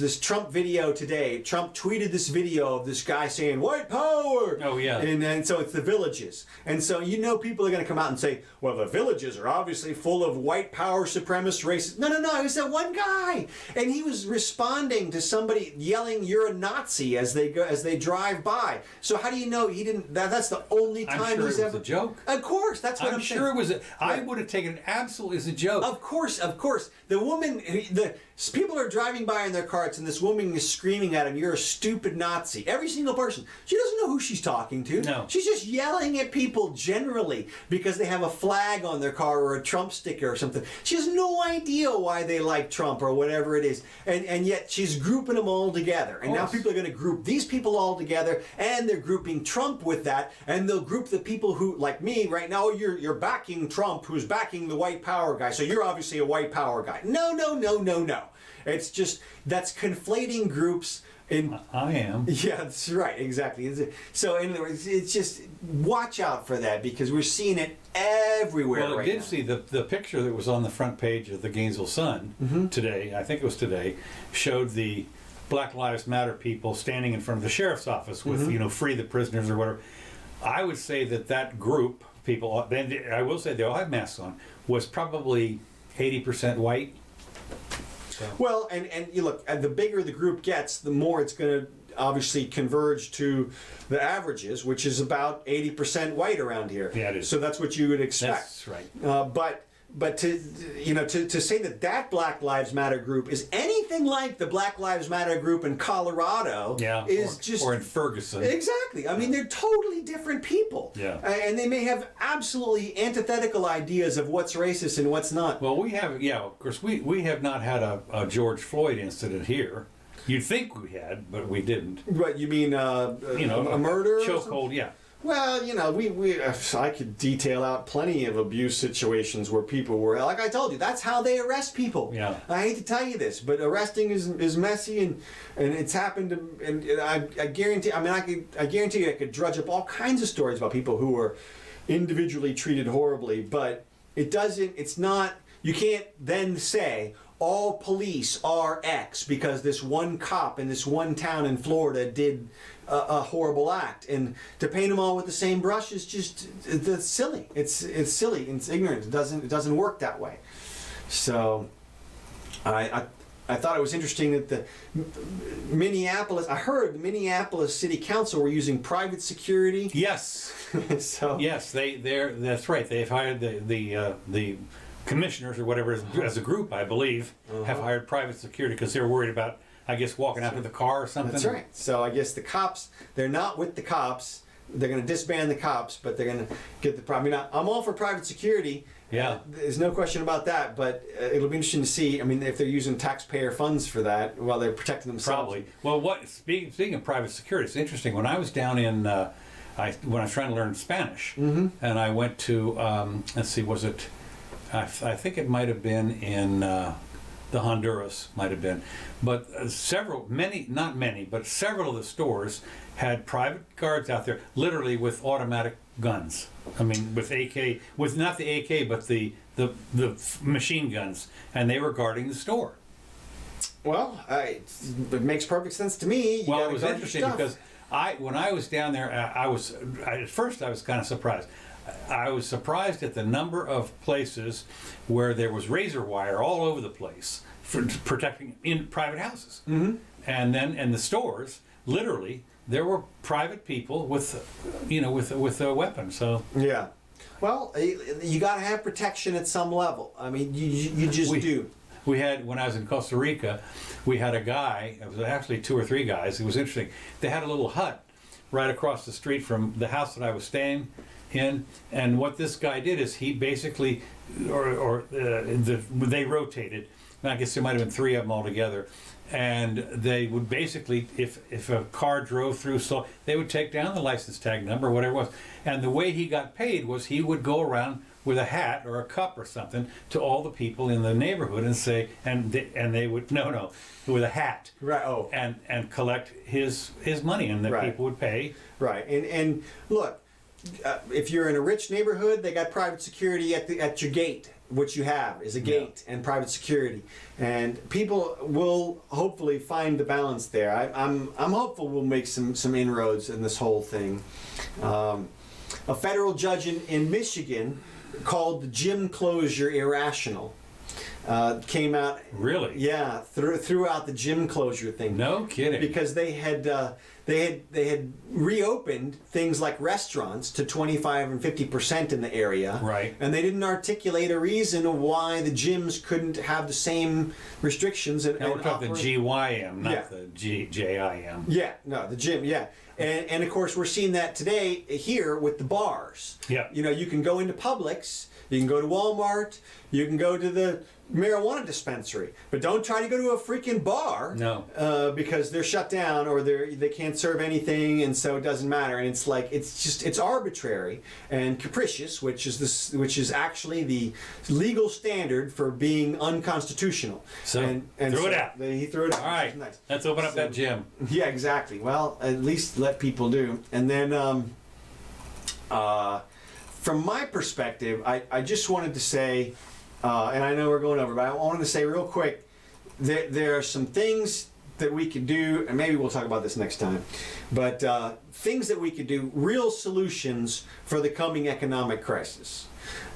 this Trump video today. Trump tweeted this video of this guy saying white power. Oh yeah. And so it's the villages. And so people are going to come out and say, well, the villages are obviously full of white power supremacist racists. No, it was that one guy, and he was responding to somebody yelling, "You're a Nazi," as they drive by. So how do you know he didn't? That's the only time I'm sure he's it was ever. a joke. Of course, that's what I'm saying. sure it was. I would have taken it absolutely as a joke. Of course. The woman, people are driving by in their carts, and this woman is screaming at him, "You're a stupid Nazi." Every single person. She doesn't know who she's talking to. No. She's just yelling at people generally because they have a flag on their car or a Trump sticker or something. She has no idea why they like Trump or whatever it is. And yet she's grouping them all together. And now people are going to group these people all together, and they're grouping Trump with that, and they'll group the people who, like me right now, you're backing Trump, who's backing the white power guy, so you're obviously a white power guy. No. It's just, that's conflating groups. I am. Yeah, that's right, exactly. So in other words, it's just, watch out for that, because we're seeing it everywhere Well, I right did now. see the picture that was on the front page of the Gainesville Sun today, I think it was today, showed the Black Lives Matter people standing in front of the sheriff's office with, free the prisoners or whatever. I would say that group, people, I will say they all have masks on, was probably 80% white. So. Well, and you look, the bigger the group gets, the more it's going to obviously converge to the averages, which is about 80% white around here. Yeah, it is. So that's what you would expect. That's right. but to to say that Black Lives Matter group is anything like the Black Lives Matter group in Colorado or in Ferguson. Exactly. I mean, they're totally different people. Yeah. And they may have absolutely antithetical ideas of what's racist and what's not. Well, of course, we have not had a George Floyd incident here. You'd think we had, but we didn't. What, you mean a murder? Chokehold, yeah. Well, I could detail out plenty of abuse situations where people were, like I told you, that's how they arrest people. Yeah. I hate to tell you this, but arresting is messy, and it's happened, and I guarantee, I guarantee you I could drudge up all kinds of stories about people who were individually treated horribly, but it's not, you can't then say, all police are X because this one cop in this one town in Florida did a horrible act, and to paint them all with the same brush is just it's silly. It's silly. It's ignorant. It doesn't work that way. So, I thought it was interesting that I heard the Minneapolis City Council were using private security. Yes. So yes, that's right. They've hired the commissioners or whatever as a group, I believe, have hired private security because they're worried about, I guess, walking out to the car or something. That's right. So I guess the cops, they're not with the cops. They're going to disband the cops, but they're going to get the problem. I'm all for private security. Yeah. There's no question about that, but it'll be interesting to see, if they're using taxpayer funds for that while they're protecting themselves. Probably. Well, speaking of private security, it's interesting. When I was down in, when I was trying to learn Spanish, and I went to, let's see, was it, I think it might have been in the Honduras, might have been. But several of the stores had private guards out there, literally with automatic guns. With AK, with not the AK, but the machine guns, and they were guarding the store. Well, it makes perfect sense to me. Well, it was interesting because when I was down there, at first I was kind of surprised. I was surprised at the number of places where there was razor wire all over the place for protecting in private houses. Mm-hmm. And then in the stores, literally, there were private people with a weapon. So yeah, well, you got to have protection at some level. You just do. We had, when I was in Costa Rica, we had a guy. It was actually 2 or 3 guys. It was interesting. They had a little hut right across the street from the house that I was staying in, and what this guy did is he basically, they rotated. I guess there might have been 3 of them altogether, and they would basically, if a car drove through slow, they would take down the license tag number, whatever it was, and the way he got paid was he would go around with a hat or a cup or something to all the people in the neighborhood and say, and they would with a hat, right? Oh, and collect his money, and the people would pay. Right, and look. If you're in a rich neighborhood, they got private security at your gate. What you have is a gate and private security, and people will hopefully find the balance there. I'm hopeful we'll make some inroads in this whole thing. A federal judge in Michigan called the gym closure irrational. Came out. Really? Yeah, threw out the gym closure thing. No kidding. Because they had reopened things like restaurants to 25 and 50% in the area. Right. And they didn't articulate a reason why the gyms couldn't have the same restrictions. And we're talking the GYM, not the JIM. Yeah, no, the gym, yeah. And of course, we're seeing that today here with the bars. Yeah. You can go into Publix, you can go to Walmart, you can go to the marijuana dispensary, but don't try to go to a freaking bar. No. Because they're shut down or they can't serve anything, and so it doesn't matter. And it's like it's arbitrary and capricious, which is actually the legal standard for being unconstitutional. So and threw it out. He threw it out. All right. Nice. Let's open up that gym. Yeah, exactly. Well, at least let people do. And then from my perspective, I just wanted to say, and I know we're going over, but I wanted to say real quick, there are some things that we could do, and maybe we'll talk about this next time, but things that we could do, real solutions for the coming economic crisis.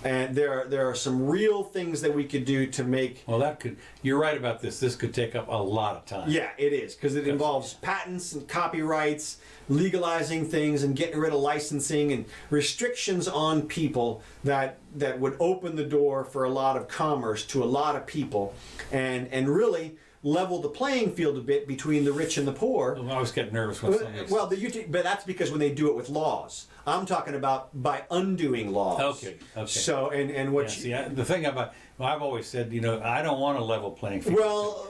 And there are some real things that we could do to make. Well, you're right about this. This could take up a lot of time. Yeah, it is, because it involves patents and copyrights, legalizing things and getting rid of licensing and restrictions on people that would open the door for a lot of commerce to a lot of people, and really level the playing field a bit between the rich and the poor. I always get nervous when somebody... But that's because when they do it with laws. I'm talking about by undoing laws. Okay. So, and what the thing about... I've always said, I don't want a level playing field.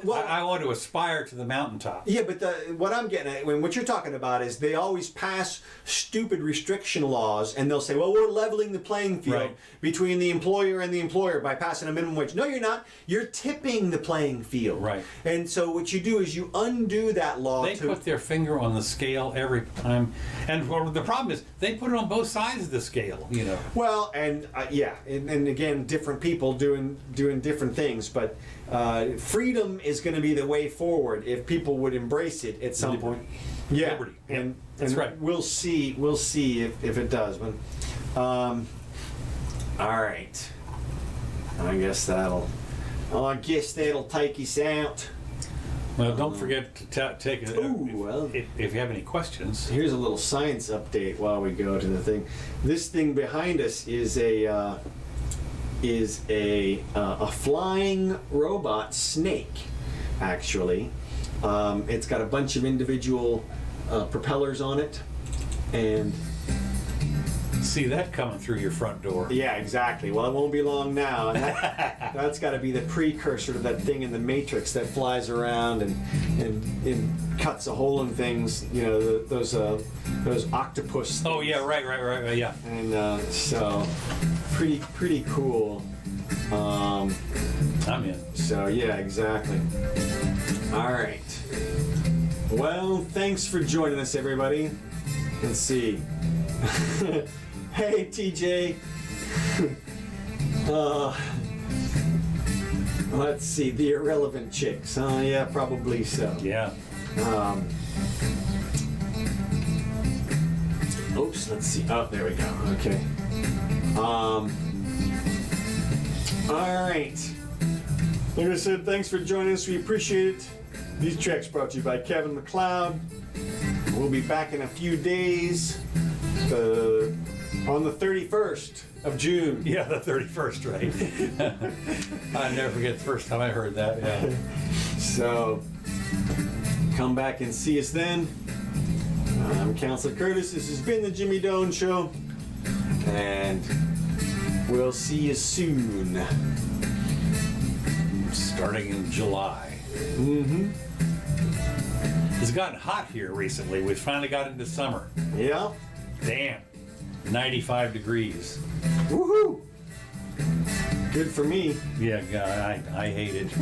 Well, I want to aspire to the mountaintop. Yeah, but what I'm getting at, what you're talking about is they always pass stupid restriction laws, and they'll say, well, we're leveling the playing field between the employer and the employer by passing a minimum wage. No, you're not. You're tipping the playing field. Right. And so what you do is you undo that law. They put their finger on the scale every time. And the problem is, they put it on both sides of the scale, Well, and and again, different people doing different things, but freedom is going to be the way forward if people would embrace it at some point. Yeah, liberty. And that's right. We'll see if it does. But all right, I guess that'll take us out. Well, don't forget to take it. If you have any questions. Here's a little science update while we go to the thing. This thing behind us is a flying robot snake, actually. It's got a bunch of individual propellers on it, and see that coming through your front door. Yeah, exactly. Well, it won't be long now. And that's got to be the precursor to that thing in the Matrix that flies around and cuts a hole in things. Those octopus things. Oh yeah, right, yeah. And so pretty cool. I'm in. So yeah, exactly. All right. Well, thanks for joining us, everybody. Let's see. Hey, TJ. Let's see. The irrelevant chicks. Yeah, probably so. Yeah. Oops. Let's see. Oh, there we go. Okay. All right. Like I said, thanks for joining us. We appreciate it. These tracks brought to you by Kevin MacLeod. We'll be back in a few days. On the 31st of June. Yeah, the 31st, right? I'll never forget the first time I heard that. Yeah. So, come back and see us then. I'm Counselor Curtis. This has been the Jimmy Doane Show. And we'll see you soon. Starting in July. Mm-hmm. It's gotten hot here recently. We finally got into summer. Yeah. Damn. 95 degrees. Woohoo! Good for me. Yeah, I hate it.